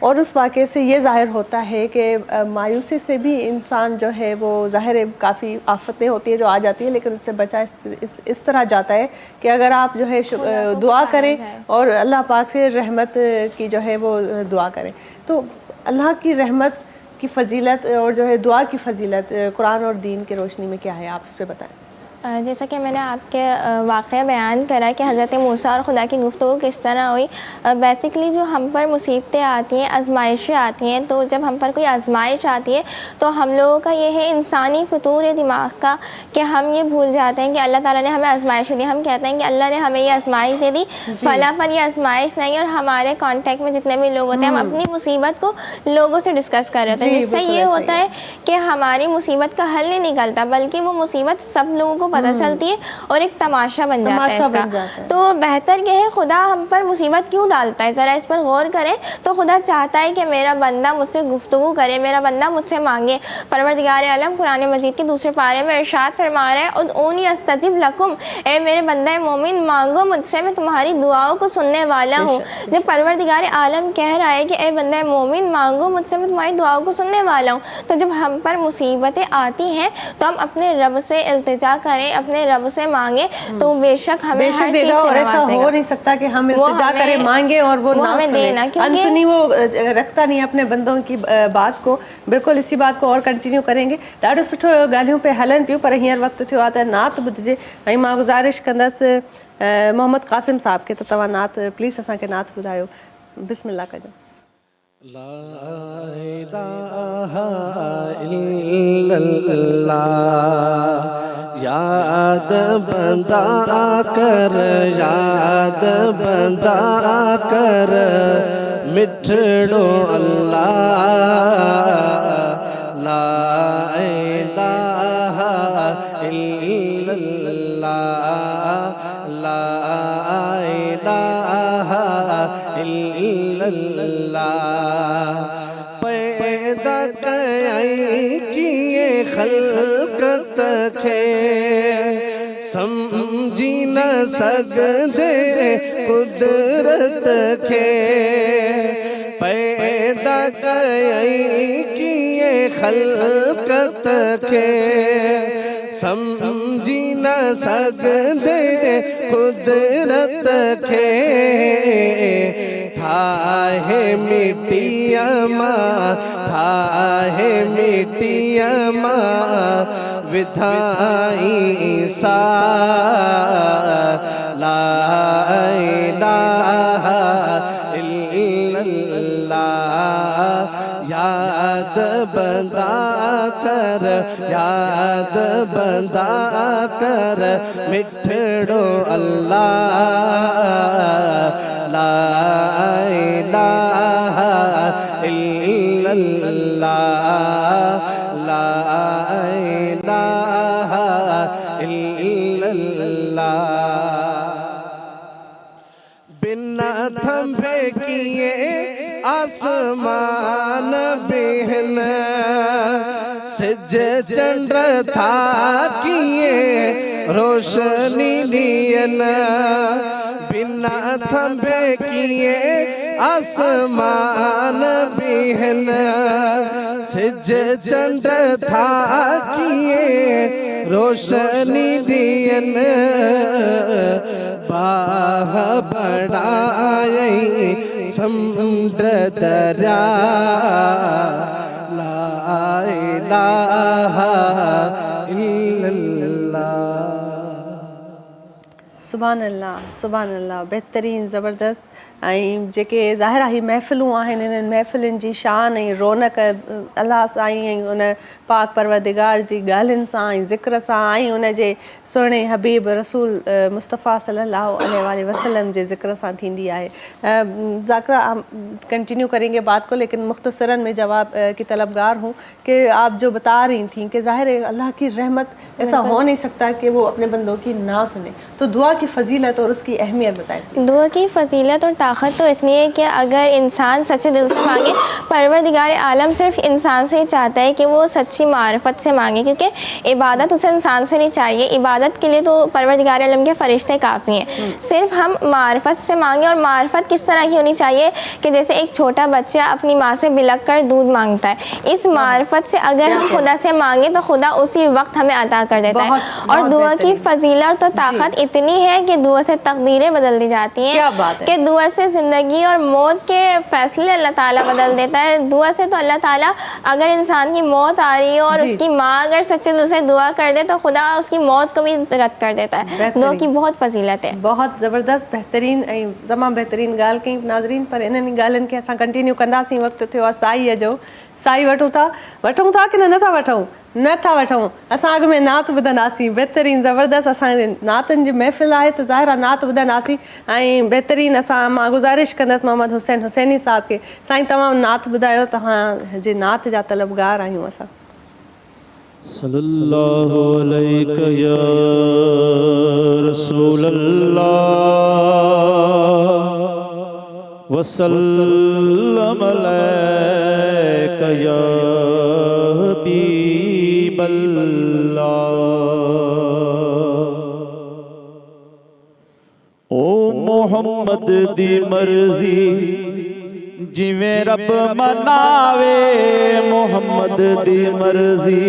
और उस वाक़े से ये ज़ाहिर होता है कि मायूसी से भी इंसान जो है वो ज़ाहिर है काफ़ी आफतें होती है जो आ जाती है, लेकिन उससे बचा इस तरह जाता है कि अगर आप जो है दुआ करें और अल्लाह पाक से रहमत की जो है वो दुआ करें, तो अल्लाह की रहमत की फ़जीलत और जो है दुआ की फ़जीलत कुरान और दीन की रोशनी में क्या है, आप इस पर बताएं। जैसा कि मैंने आपके वाक़या बयान करा कि हज़रत मूसा और ख़ुदा की गुफ्तगू किस तरह हुई। बेसिकली जो हम पर मुसीबतें आती हैं, आजमाइशें आती हैं, तो जब हम पर कोई आजमाइश आती है तो हम लोगों का ये है इंसानी फ़तूर है दिमाग का कि हम ये भूल जाते हैं कि अल्लाह ताला ने हमें आजमाइश दी। हम कहते हैं कि अल्लाह ने हमें ये आजमाइश दे दी, फला पर ये आजमाइश नहीं है, और हमारे कॉन्टेक्ट में जितने भी लोग होते हैं हम अपनी मुसीबत को लोगों से डिस्कस कर रहे होते हैं, जिससे ये होता है कि हमारी मुसीबत का हल नहीं निकलता, बल्कि वो मुसीबत सब लोगों को पता चलती है और एक तमाशा बन जाता है इसका। तो बेहतर ये है, खुदा हम पर मुसीबत क्यों डालता है, ज़रा इस पर गौर करें। तो खुदा चाहता है कि मेरा बंदा मुझसे गुफ्तगू करे, मेरा बंदा मुझसे मांगे। परवरदिगार आलम कुरान मजीद के दूसरे पारे में इरशाद फरमा रहा है, उदऊनी अस्तजिब लकुम, ए मेरे बंदा मोमिन मांगो मुझसे, मैं तुम्हारी दुआओं को सुनने वाला हूँ। जब परवरदिगार आलम कह रहा है कि ए बंदा मोमिन मांगो मुझसे, मैं तुम्हारी दुआओं को सुनने वाला हूँ, तो जब हम पर मुसीबतें आती हैं तो हम अपने रब से इल्तिजा करें, अपने रब से मांगे, तो बेशक हमें हर चीज से और ऐसा हो नहीं सकता कि हम इल्तिजा करें, मांगे और वो ना सुने, अनसुनी वो रखता नहीं अपने बंदों की बात को। बिल्कुल इसी बात को और कंटिन्यू करेंगे। ॾाढो सुठो ॻाल्हियूं पे हलन पियूं, पर हींअर वक़्तु थियो आहे त नात ॿुधिजे, ऐं मां गुज़ारिश कंदसि मोहम्मद क़ासिम साहब खे, त तव्हां नात प्लीज़ असांखे नात ॿुधायो। बिस्मिल्लाह कजो। ला इलाहा इल्लल्लाह, याद बंदा कर, याद बंदा कर, मिठड़ो अल्लाह। ला इलाहा इल्लल्लाह, ला इलाहा इल्लल्लाह। पैदा कई किए खल्कत खे, समझी न सघंदे कुदरत खे। पैदा कई किए खल्कत खे, समझी न सघंदे कुदरत खे। ठाहे मिट्टिया मां, ठाहे मिट्टिया मां, विधाई सा। ला इलाहा इल्लल्लाह, याद बंदा कर, याद बंदा कर, मिठड़ो अल्लाह। ला इलाहा इल्लल्लाह, ला इलाहा इल्लल्लाह। बिना थंभे किए आसमान बिहन, सिज चंड था किए रोशनी दियन। बिना थंभे किए आसमान भी है न सिज चंड था किए रोशनी दियन बाह बढ़ाए समुद्र दरिया ला इलाहा इल्लल्लाह। सुभान अल्लाह बेहतरीन ज़बरदस्त। ऐं जेके ज़ाहिर आहे महफ़िलूं आहिनि इन्हनि महफ़िलुनि जी शान ऐं रौनक अलाह साईं ऐं उन पाक परवरदिगार जी ॻाल्हियुनि सां ऐं ज़िक्र सां ऐं उन जे सुहिणे हबीब रसूल मुस्तफ़ा सल्लल्लाहु अलैहि वसल्लम जे ज़िक्र सां थींदी आहे। ज़ाकिरा कंटिन्यू करेंगे बात को, लेकिन मुख्तसरन में जवाब की तलबगार हूँ कि आप जो बता रही थी कि ज़ाहिर है अल्लाह की रहमत ऐसा हो नहीं सकता कि वो अपने बंदों की ना सुने, तो दुआ की फ़जीलत और उसकी अहमियत बताएं। दुआ की फ़जीलत और ताकत तो इतनी है कि अगर इंसान सच्चे दिल से मांगे, परवरदिगार आलम सिर्फ इंसान से ही चाहता है कि वो सच्ची मारिफत से मांगे, क्योंकि इबादत उसे इंसान से नहीं चाहिए। इबादत के लिए तो परवरदिगार आलम के फ़रिश्ते काफ़ी हैं। सिर्फ हम मारिफत से मांगे, और मारिफत किस तरह की होनी चाहिए कि जैसे एक छोटा बच्चा अपनी माँ से बिलक कर दूध मांगता है, इस मारिफत से अगर हम खुदा से मांगे तो खुदा उसी वक्त हमें अता कर देता है। और दुआ की फ़जीलत और ताकत इतनी है कि दुआ से तकदीरें बदल दी जाती हैं, कि दुआ से ज़िंदगी और मौत के फ़ैसले अल्लाह ताला बदल देता है। दुआ से तो अल्लाह ताला अगर इंसान की मौत आ रही हो और उसकी माँ अगर सच्चे दिल से दुआ कर दे तो खुदा उसकी मौत को भी रद्द कर देता है। दुआ की बहुत फजीलत है। बहुत ज़बरदस्त बेहतरीन ऐं तमामु बेहतरीन ॻाल्हि कई नाज़रीन। पर इन्हनि ॻाल्हियुनि खे असां कंटिन्यू कंदासीं। वक़्तु थियो आहे साईअ जो। साई वठूं था कि नथा वठूं। असां अॻु में नात ॿुधंदासीं, बेहतरीन ज़बरदस्त असांजे नातनि जी महफ़िल आहे त ज़ाहिर आहे नात ॿुधंदासीं। ऐं बेहतरीन मां गुज़ारिश कंदसि मोहम्मद हुसैन हुसैनी साहिब खे, साईं तव्हां नात ॿुधायो, तव्हां जे नात जा तलबगार आहियूं असां। सल्लल्लाहु अलैका या रसूल अल्लाह वसल्लम अलैका या हबीब अल्लाह। ओ मोहम्मद दी मर्जी जिवें रब मनावे, मोहम्मद दी मर्जी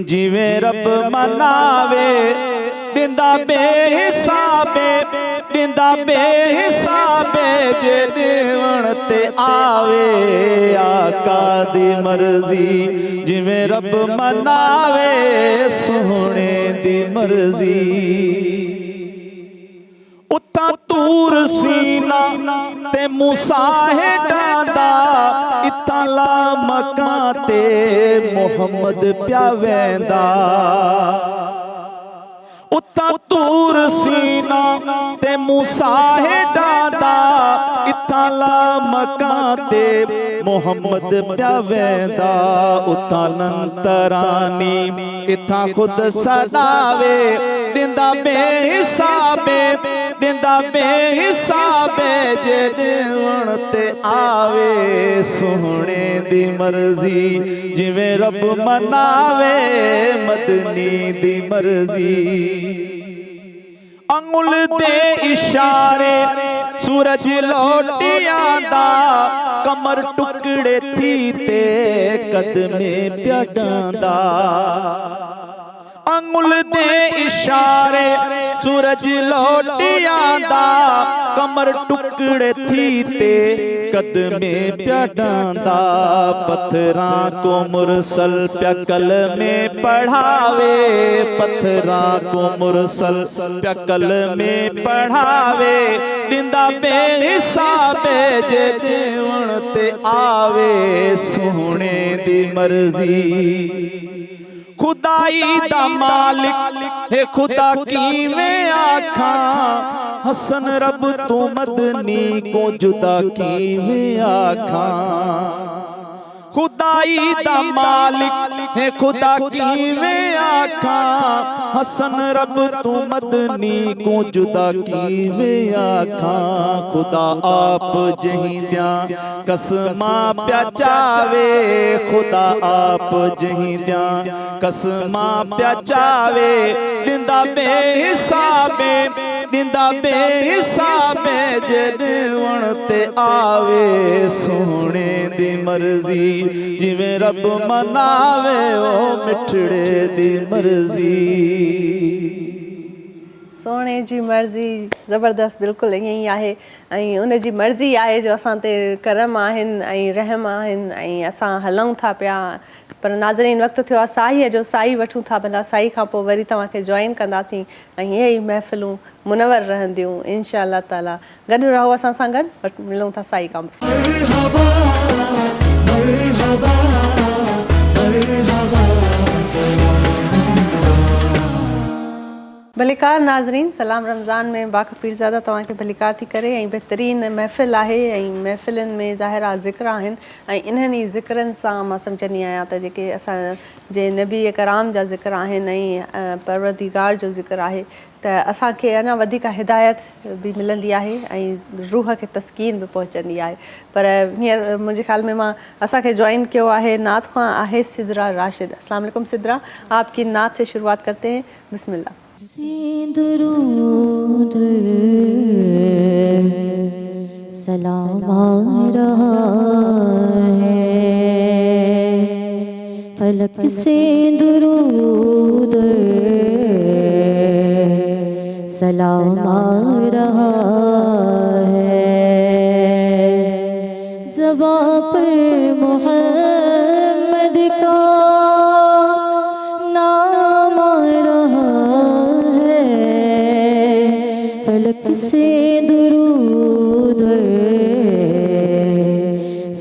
जिवें रब मनावे, दिंदा बेहिसाबे जे देवण ते आवे। आका दी मर्जी जिवें रब मनावे, सोहणे दी मर्जी उता तूर सीना ते मूसा है डांदा, इताला मका ते मोहम्मद प्या वेंदा। उता तूर सीना ते मूसा है डांदा, इताला मका ते मोहम्मद प्या वेंदा। उता लंतरानी इथा खुद सदावे, दिंदा बेहिसाबे जे देवण ते आवे। सोहणे दी मर्जी जिवें रब मनावे, मदनी दी मर्जी अंगुल दे इशारे सूरज लौटी आंदा, कमर टुकड़े थी ते कदमे प्या डांदा। अंगुल दे इशारे सूरज लौटी आंदा, कमर टुकड़े थी ते कदमे प्या डांदा। पत्थरां को मुरसल प्या कलमे पढ़ावे, पत्थरां को मुरसल प्या कलमे पढ़ावे। दिंदा बेहिसाबे जे देवण ते आवे, सोहणे दी मर्जी खुदाई दा मालिक है खुदा कीवें आखां। हसन रब तू मदनी को जुदा कीवें आखां। खुदाई दा मालिक है खुदा कीवें आखां। हसन रब तू मदनी को जुदा कीवें आखां। खुदा आप जहिंद्यां कसमा प्या चावे, खुदा आप जहिंद्यां कसमा प्या चावे। दिंदा बेहिसाबे ॾींदा बेहिसाबे जॾहिं ते आवे सोने दी मर्जी जिवें रब मनावे ओ मिठड़े दी मर्जी सोने जी मर्ज़ी ज़बरदस्त बिल्कुलु ईअं ई आहे ऐं उन जी मर्ज़ी आहे जो असां ते करम आहिनि ऐं रहम आहिनि ऐं असां हलूं था पिया पर नाज़रीन वक़्तु थियो आहे साईअ जो साई वठूं था भला साई खां पोइ वरी तव्हांखे जॉइन कंदासीं ऐं इहे ई महफ़िलूं मुनवर रहंदियूं इंशा अल्लाह ताला गॾु रहो असां सां गॾु मिलूं था साई खां भलीकार नाज़रीन सलाम रमज़ान में बाक़ पीरज़ादा तव्हांखे भलीकार थी करे ऐं बहितरीन महफ़िल आहे ऐं महफ़िलनि में ज़ाहिर आहे ज़िक्र आहिनि ऐं इन्हनि ई ज़िक्रनि सां मां सम्झंदी आहियां त जेके असांजे नबी कराम जा ज़िक्र आहिनि ऐं परवरदिगार जो ज़िक्र आहे त असांखे अञा वधीक हिदायत बि मिलंदी आहे ऐं रूह खे तस्कीन बि पहुचंदी आहे पर हींअर मुंहिंजे ख़्याल में मां असांखे जॉइन कयो आहे नात खां आहे सिदरा राशिद अस्सलाम वालेकुम सिदरा आपकी नात से शुरुआत करते हैं बिस्मिल्लाह दुरूद सलाम आ रहा है फलक से दुरूद सलाम आ रहा है ज़बां पर मोहम्मद का नाम आ रहा फलक से दुरूद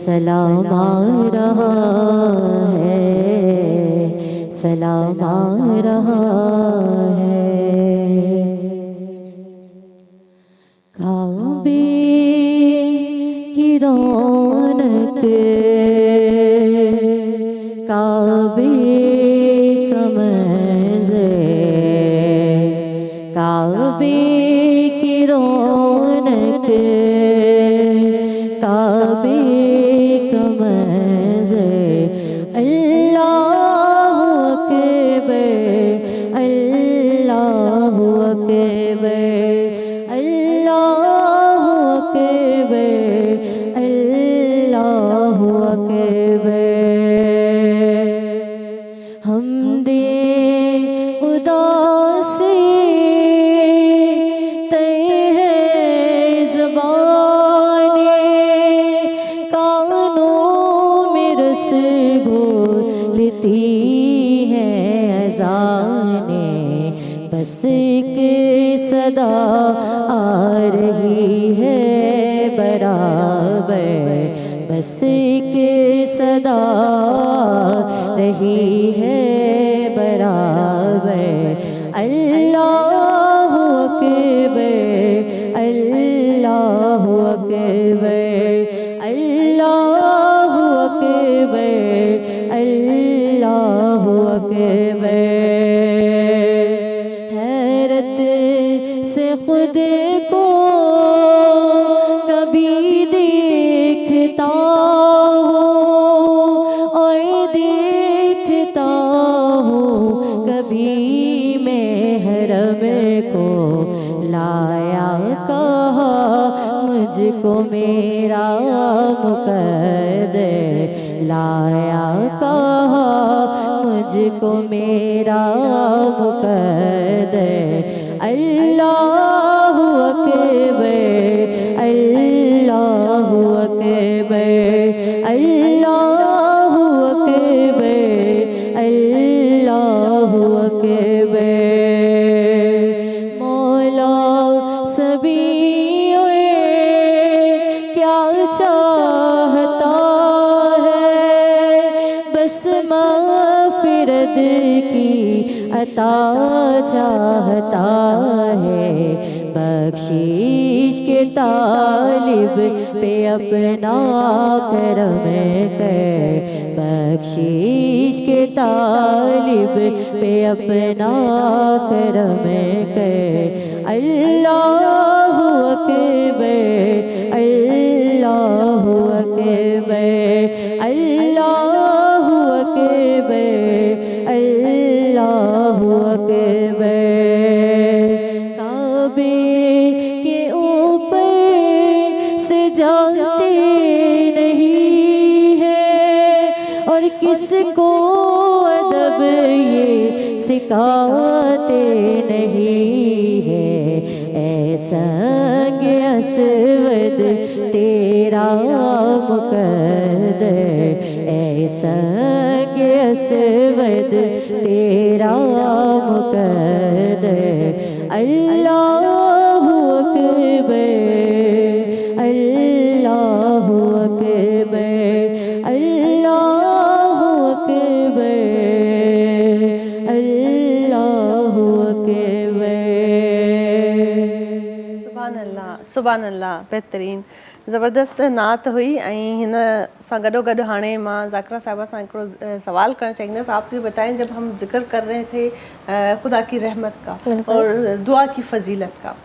सलाम आ रहा है सलाम आ रहा है काबे की रौनक काबे का मंज़र काबे रौनक काबे का मंज़र अल्लाहु अकबर अल्लाहु अकबर अल्लाहु अकबर अल्लाहु अकबर हमदे खुदा से बस एक सदा आ रही है बराबर बस एक सदा रही है बराबर अल्लाहु अकबर अल्लाहु अकबर अल्लाहु अकबर अल्लाहु अकबर खुद को कभी देखता हूँ और देखता हूँ कभी महरम को लाया कहा मुझको मेरा मुक़द्दर लाया कहा मुझको मेरा मुक़द्दर अल्लाहु अकबर अल्लाहु अकबर अल्लाहु अकबर अल्लाहु अकबर मौला सभी क्या चाहता है बस मग़फ़िरत की अता चाहता है बख्शीश के तालिब पे अपना करम कर बख्शीश के तालिब पे अपना करम कर अल्लाहु अकबर अल्लाहु अकबर अल्लाहु अकबर अल्लाहु अकबर काबे سکھاتے نہیں ہے، اے سنگ اسود تیرا مقدر، اے سنگ اسود تیرا مقدر، اللہ اکبر اللہ اکبر اللہ اکبر اللہ اکبر۔ सुभान अल्लाह, बहितरीन, ज़बरदस्त नात हुई। ऐं हिन सां गॾोगॾु हाणे मां ज़ाकिरा साहिबा सां हिकिड़ो सवाल करणु चाहींदसि। आप भी बताएं, जब हम जिक्र कर रहे थे खुदा की रहमत का और दुआ की फजीलत का,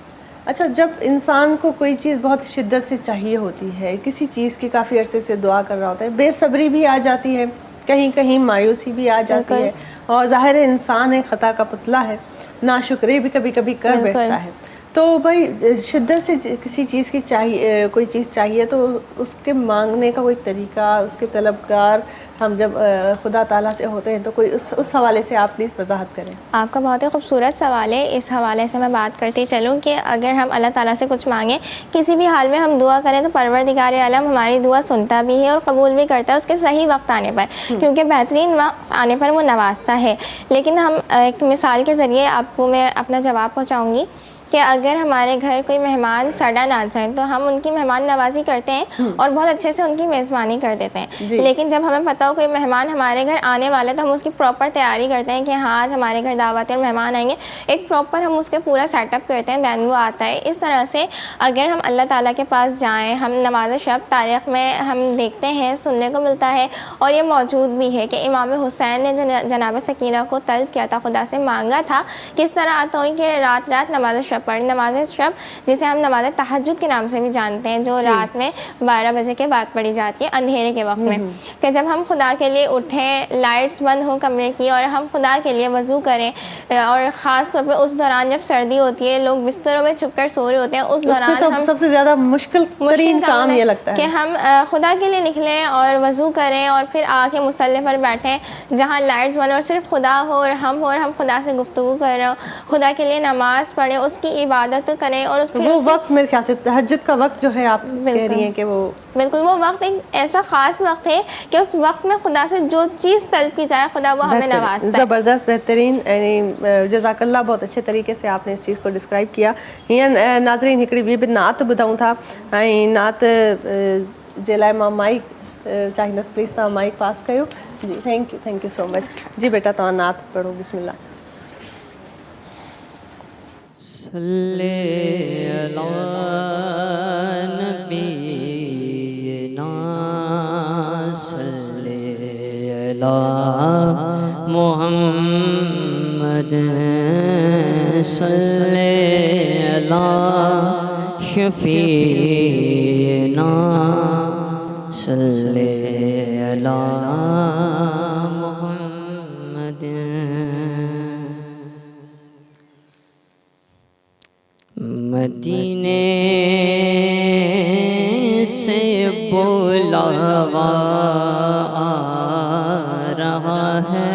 अच्छा, जब इंसान को कोई चीज़ बहुत शिद्दत से चाहिए होती है, किसी चीज़ की काफ़ी अरसे से दुआ कर रहा होता है, बेसब्री भी आ जाती है, कहीं कहीं मायूसी भी आ जाती है, और ज़ाहिर है इंसान है, ख़ता का पुतला है, नाशुक्री भी कभी कभी कर बैठता है। तो भाई शिद्दत से किसी चीज़ की चाहिए, कोई चीज़ चाहिए, तो उसके मांगने का कोई तरीका, उसके तलबगार हम जब खुदा ताला से होते हैं, तो कोई उस हवाले से आप प्लीज़ वजाहत करें। आपका बहुत ही खूबसूरत सवाल है। इस हवाले से मैं बात करती चलूँ कि अगर हम अल्लाह ताला से कुछ मांगें, किसी भी हाल में हम दुआ करें, तो परवरदिगार आलम हमारी दुआ सुनता भी है और कबूल भी करता है उसके सही वक्त आने पर, क्योंकि बेहतरीन वक्त आने पर वो नवाजता है। लेकिन हम एक मिसाल के ज़रिए आपको मैं अपना जवाब पहुँचाऊँगी कि अगर हमारे घर कोई मेहमान सड़ा ना जाए, तो हम उनकी मेहमान नवाजी करते हैं और बहुत अच्छे से उनकी मेज़बानी कर देते हैं। लेकिन जब हमें पता हो कोई मेहमान हमारे घर आने वाला है, तो हम उसकी प्रॉपर तैयारी करते हैं कि हाँ आज हमारे घर दावत है और मेहमान आएंगे, एक प्रॉपर हम उसके पूरा सेटअप करते हैं, दैन वो आता है। इस तरह से अगर हम अल्लाह ताला के पास जाएँ, हम नमाज़ शब तारीख़ में हम देखते हैं, सुनने को मिलता है और ये मौजूद भी है कि इमाम हुसैन ने जो जनाब सकीना को तलब किया था, खुदा से मांगा था, किस तरह आता हो कि रात रात नमाज़ शब पढ़, नमाज़ शब जिसे हम नमाज़ तहज्जुद के नाम से भी जानते हैं, जो रात में 12 बजे के बाद पढ़ी जाती है अंधेरे के वक्त में, कि जब हम खुदा के लिए उठें, लाइट्स बंद हो कमरे की, और हम खुदा के लिए वज़ू करें, और ख़ास तौर पे उस दौरान जब सर्दी होती है, लोग बिस्तरों में छुपकर सो रहे होते हैं, उस दौरान तो हम सबसे ज़्यादा मुश्किल काम ये लगता है कि हम खुदा के लिए निकलें और वज़ू करें और फिर आके मुसल्ले पर बैठें जहाँ लाइट्स बंद और सिर्फ खुदा हो और हम खुदा से गुफ्तगू कर रहे हो, खुदा के लिए नमाज़ पढ़ें, उसकी इबादत करें। और उस वो वक्त मेरे ख्याल से तहज्जुद का वक्त जो है, आप कह रही हैं कि वो बिल्कुल वो वक्त एक ऐसा ख़ास वक्त है कि उस वक्त में खुदा से जो चीज़ तलब की जाए, खुदा वो हमें नवाजता है। ज़बरदस्त, बेहतरीन, यानी जज़ाकल्लाह, बहुत अच्छे तरीके से आपने इस चीज़ को डिस्क्राइब किया। हीअं नाज़रीन हिकिड़ी ॿी बि नात ॿुधूं था, ऐं नात जे लाइ मां माइक चाहींदसि, प्लीज़ तव्हां माइक पास कयो। जी, थैंक यू सो मच। जी बेटा, तव्हां नात पढ़ो, बिस्मिल्लाह। सल्ले अला नबीना सल्ले अला मुहम्मद सल्ले अला शफीना सल्ले अला मुहम्मद। मदीने से बुलावा आ रहा है,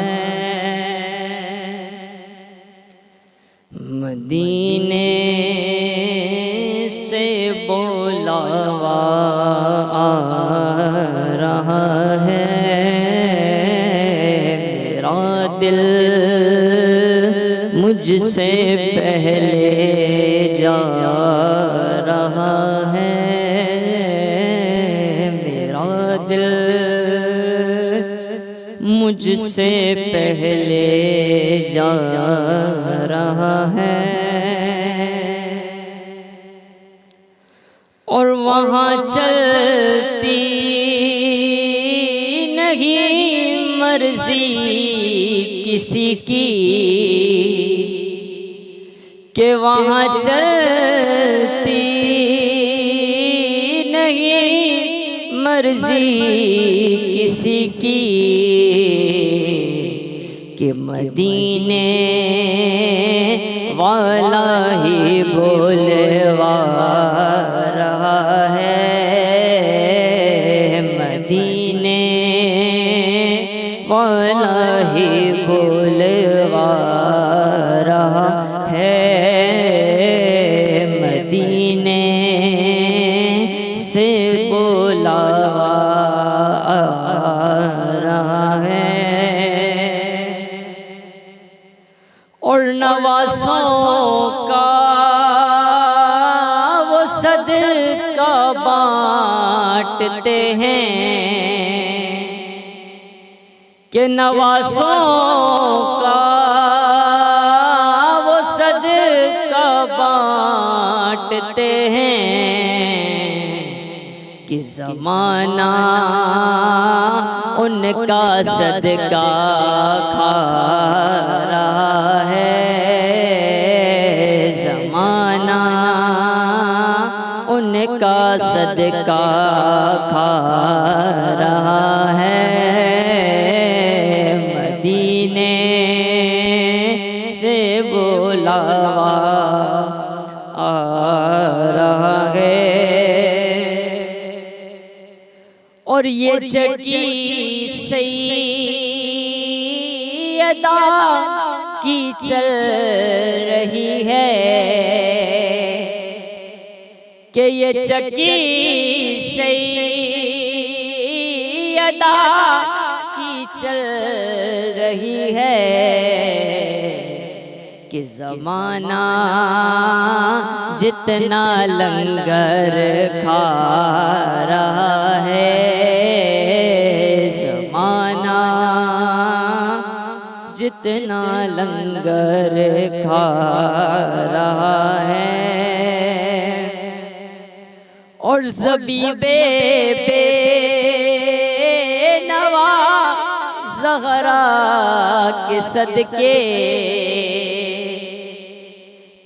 मदीने से बुलावा आ रहा है, मेरा दिल मुझसे पहले जा रहा है, मेरा दिल मुझसे पहले जा रहा है, और वहाँ चलती नहीं मर्जी किसी की, कि वहाँ चलती नहीं मर्जी किसी की, कि मदीने वाला ही बोलवा रहा है, मदीने वाला ही बोलवा اور نوازوں کا وہ صدقہ بانٹتے ہیں کہ نوازوں کا وہ صدقہ بانٹتے ہیں کہ زمانہ ان کا صدقہ کھا رہا ہے، زمانہ ان کا صدقہ کھا رہا ہے، مدینے سے بلاوا آ رہا ہے، اور یہ چکی سیدہ کی چل رہی ہے کہ یہ چکی سیدہ کی چل رہی ہے کہ زمانہ جتنا لنگر کھا رہا ہے، زمانہ جتنا لنگر کھا رہا ہے، اور زبیب بے نوا زہرا کے صدقے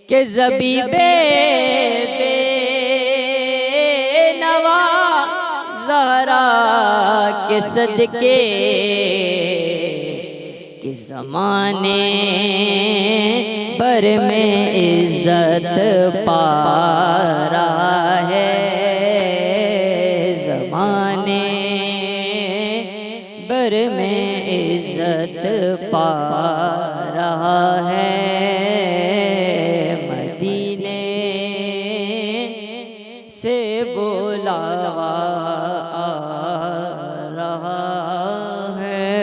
کہ زبیب بے نوا زہرا کے صدقے کہ زمانے بھر میں عزت پا رہا ہے، زمانے بھر میں عزت پا رہا ہے، مدینے سے بلاوا آ رہا ہے۔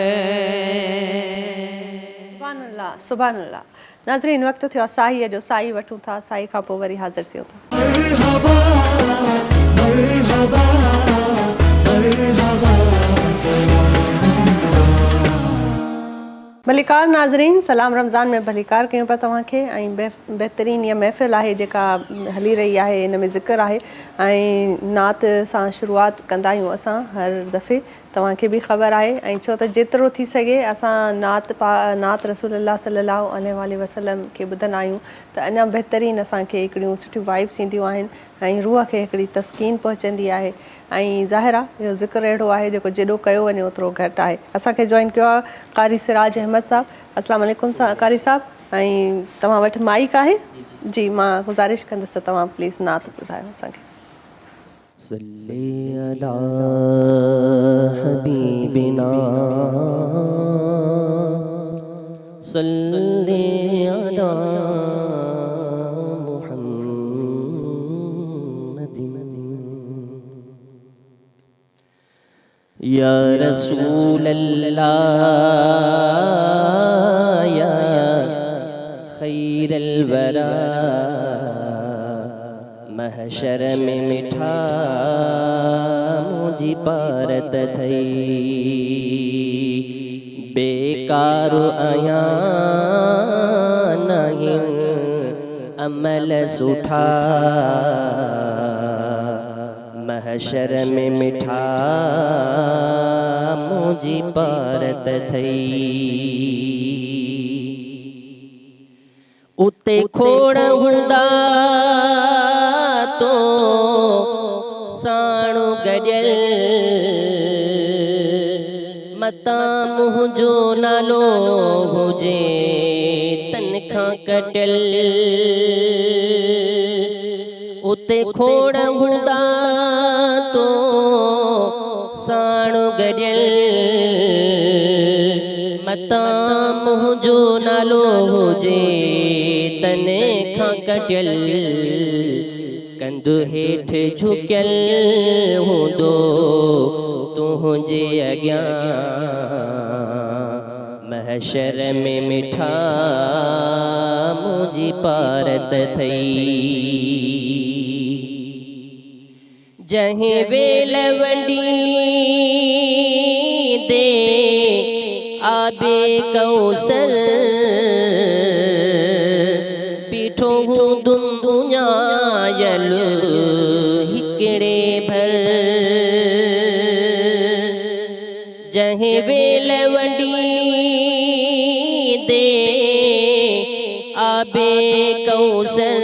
سبحان اللہ سبحان اللہ۔ ناظرین وقت تھیو سائی جو سائی وٹھوں تھا، سائی کھا پو وری حاضر تھیو تھا۔ مرحبا مرحبا مرحبا भलीकार नाज़रीन, सलाम रमज़ान में भलीकार कयूं पिया तव्हांखे ऐं बहितरीन इहा महफ़िल आहे जेका हली रही आहे, इन में ज़िक्र आहे ऐं नात सां शुरूआत कंदा आहियूं असां हर दफ़े, तव्हांखे बि ख़बर आहे। ऐं छो त जेतिरो थी सघे असां नात रसूलुल्लाह सल्लल्लाहु अलैहि वसल्लम खे ॿुधंदा आहियूं त अञा बहितरीन असांखे हिकिड़ियूं सुठियूं वाइब्स ईंदियूं आहिनि ऐं रूह खे हिकिड़ी तस्कीन पहुचंदी आहे। ऐं ज़ाहिर आहे इहो ज़िक्र अहिड़ो आहे जेको जेॾो कयो वञे ओतिरो घटि आहे। असांखे जॉइन कयो आहे क़ारी सिराज अहमद साहब। अस्सलाम वालेकुम क़ारी साहब, ऐं तव्हां वटि माइक आहे? जी, मां गुज़ारिश कंदसि त तव्हां प्लीज़ नात ॿुधायो असांखे। सल्ली अला हबीबिना सल्ली अला या रसूल अल्लाह या खैरल वरा, महशर में मिठा मुझी पारत थई, बेकार आया नहीं अमल सुठा, महशर में मिठा मुझी पारत थई, उते खोड़ हुंदा तो साणु गॾियल, मता मुंहिंजो नालो हुजे तन खां कटियल, उते खोड़ हुंदा तो साणु गॾियल, मता मुंहिंजो नालो हुजे तन खां कटियल, कंधु हेठि झुकियल हूंदो तुंहिंजे अॻियां महशर में मिठा मुझी पारत थई जहीं वेल वंडी दे आबे कौसर पीठो दुम उञायल हिकड़े भर जहीं वेल वंडी दे आबे कौसर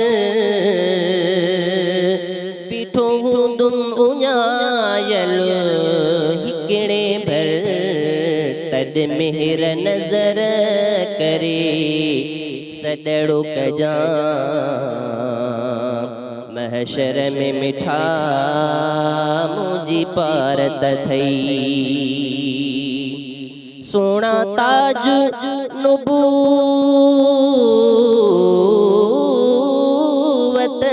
पीठो दुम उञायल हिकड़े भर तद मेहर नजर करे सडड़ो कजा महशर में मिठा मुझी पारत थई सोना ताज नबूवत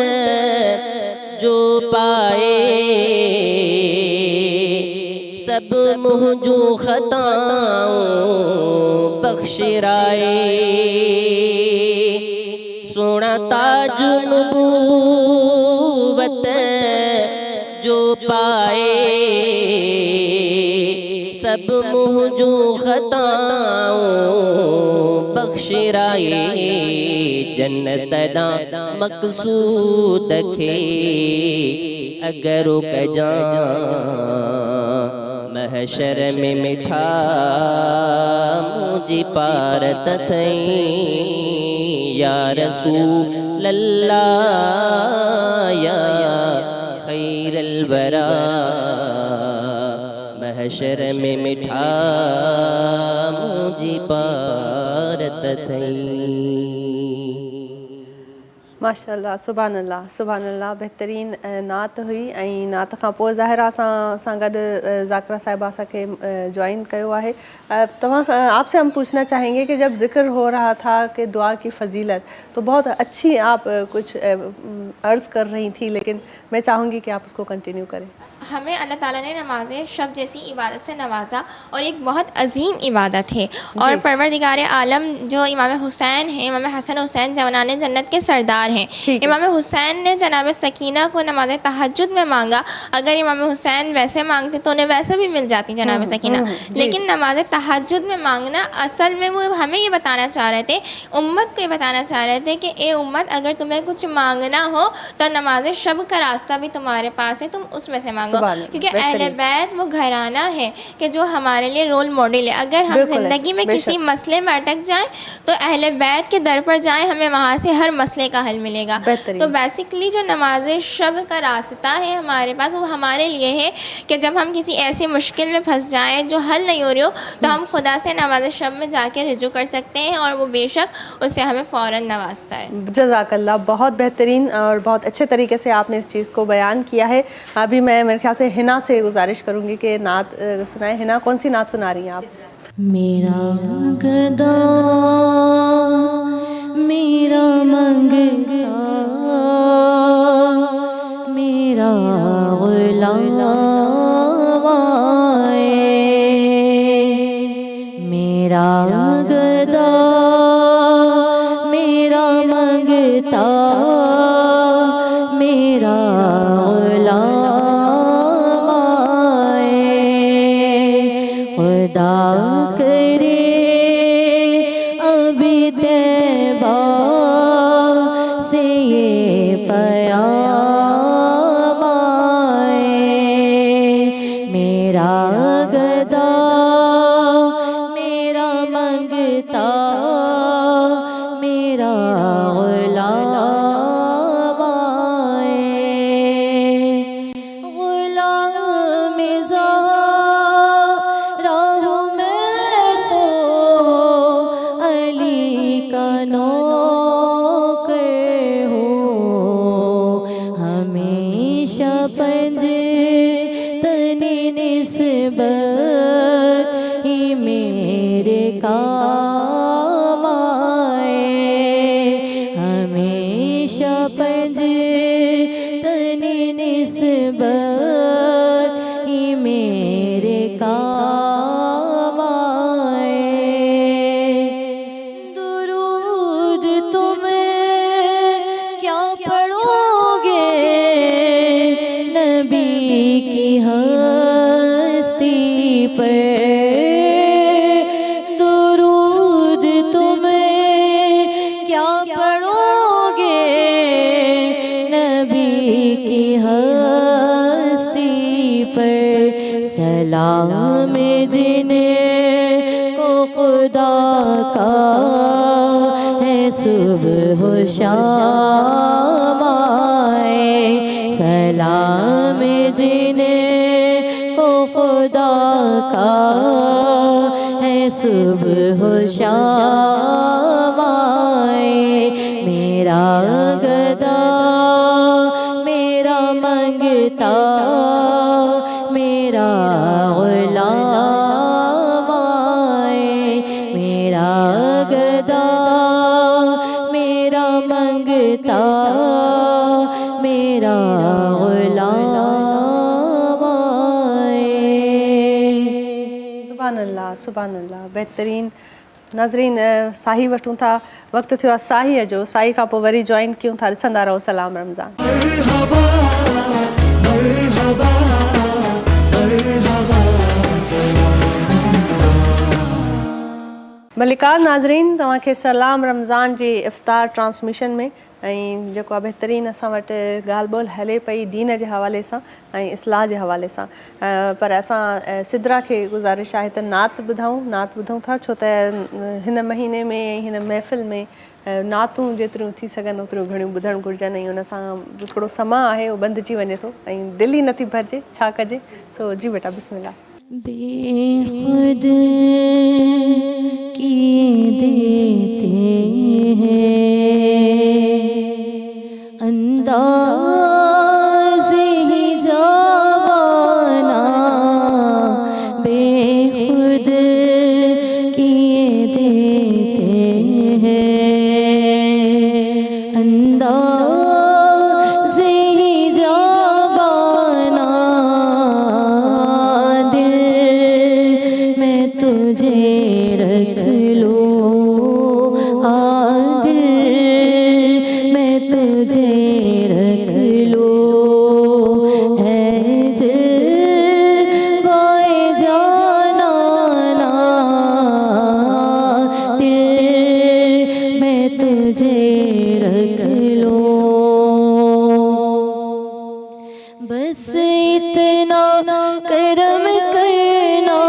जो पाए सब मुझो खताओं बख्शिराए सोना ताज नबूवत जो पाए सब मुझो खताओं बख्शिराए जन्नत दा मकसूद खे अगर कजा महशर में मिठा मुझी पारत थई या रसूल अल्लाह या खैरल वरा महशर में मिठा मुझी पारत थई माशाअल्लाह सुभान अल्लाह बहितरीन नात हुई ऐं नात खां पोइ ज़ाहिरा सां गॾु ज़ाकिरा साहिबा असांखे ज्वाइन कयो आहे आपसे हम पूछना चाहेंगे कि जब जिक्र हो रहा था कि दुआ की फ़जीलत तो बहुत अच्छी आप कुछ अर्ज़ कर रही थी लेकिन मैं चाहूँगी कि आप उसको कंटिन्यू करें हमें अल्लाह ताला ने नमाज शब जैसी इबादत से नवाजा और एक बहुत अजीम इबादत है और परवरदिगार आलम जो इमाम हुसैन हैं इमाम हसन हुसैन जवानान जन्नत के सरदार हैं इमाम हुसैन ने जनाब सकीना को नमाज तहज्जुद में मांगा अगर इमाम हुसैन वैसे मांगते तो उन्हें वैसे भी मिल जाती जनाब सकीना लेकिन नमाज तहज्जुद में मांगना असल में वो हमें ये बताना चाह रहे थे उम्मत को ये बताना चाह रहे थे कि ए उम्मत अगर तुम्हें कुछ मांगना हो तो नमाज शब का रास्ता भी तुम्हारे पास है तुम उसमें से मांगो क्योंकि अहले बैत वो घराना है कि जो हमारे लिए रोल मॉडल है अगर हम ज़िंदगी में किसी मसले में अटक जाएं तो अहले बैत के दर पर जाएं हमें वहाँ से हर मसले का हल मिलेगा तो बेसिकली जो नमाज शब का रास्ता है हमारे पास वो हमारे लिए है कि जब हम किसी ऐसी मुश्किल में फंस जाएं जो हल नहीं हो रही हो तो हम खुदा से नमाज शब में जाके रिजू कर सकते हैं और वो बेशक उससे हमें फ़ौरन नवाजता है जज़ाकल्लाह बहुत बेहतरीन और बहुत अच्छे तरीके से आपने इस चीज़ को बयान किया है अभी मैं मेरे ख्याल से हिना से गुजारिश करूँगी कि नात सुनाए हिना कौन सी नात सुना रही हैं आप मेरा गदा मेरा मंगता मेरा गुलाम आए मेरा गदा मेरा मंगता मेरा गुलाम आए खुदा करे अभी तैबा से ये पयाम आए मेरा गदा मेरा मंगता मेरा गुलाम आए गुलाम ज़ारा हूँ मैं तो अली का नौकर हूँ हमेशा पंज तनी निस्बत ही मेरे काम आए हमेशा पंज तनी निस्बत ही मेरे काम आए سلام جنہیں کو خدا کا ہے صبح و شام آئے سلام جنہیں کو خدا کا ہے صبح و شام آئے میرا گدا میرا منگتا میرا غلام آئے میرا گدا میرا منگتا میرا غلام آئے. سبحان اللہ سبحان اللہ بہترین. ناظرین ساہی وٹھوں تھا وقت تھو आहे साही जो साही खां पोइ वरी जॉइन कयूं था ॾिसंदा रहो सलाम रमज़ान. मरहबा मरहबा मरहबा मलिकार नाज़रीन तव्हांखे सलाम रमज़ान जी इफ़्तार ट्रांसमिशन में ऐं जेको आहे बहितरीनु असां वटि ॻाल्हि ॿोल हले पई दीन जे हवाले सां ऐं इस्लाह जे हवाले सां पर असां सिदरा खे गुज़ारिश आहे त नात ॿुधूं था छो त हिन महीने में ऐं हिन महफ़िल में नातूं जेतिरियूं थी सघनि ओतिरियूं घणियूं ॿुधणु घुरिजनि ऐं उन सां थोरो समां आहे उहो बंदिजी वञे थो ऐं दिलि ई नथी भरिजे छा कजे. सो जी बेटा बिस्मिल्लाह. बेखुद किए देते हैं अंदाज़ ही जवाना बेखुद किए देते हैं अंदाज़ ही जवाना दिल में तुझे रख लूं दिल में तुझे रख लूं है जलवाए जाना दिल में तुझे रख लूं बस इतना करम करना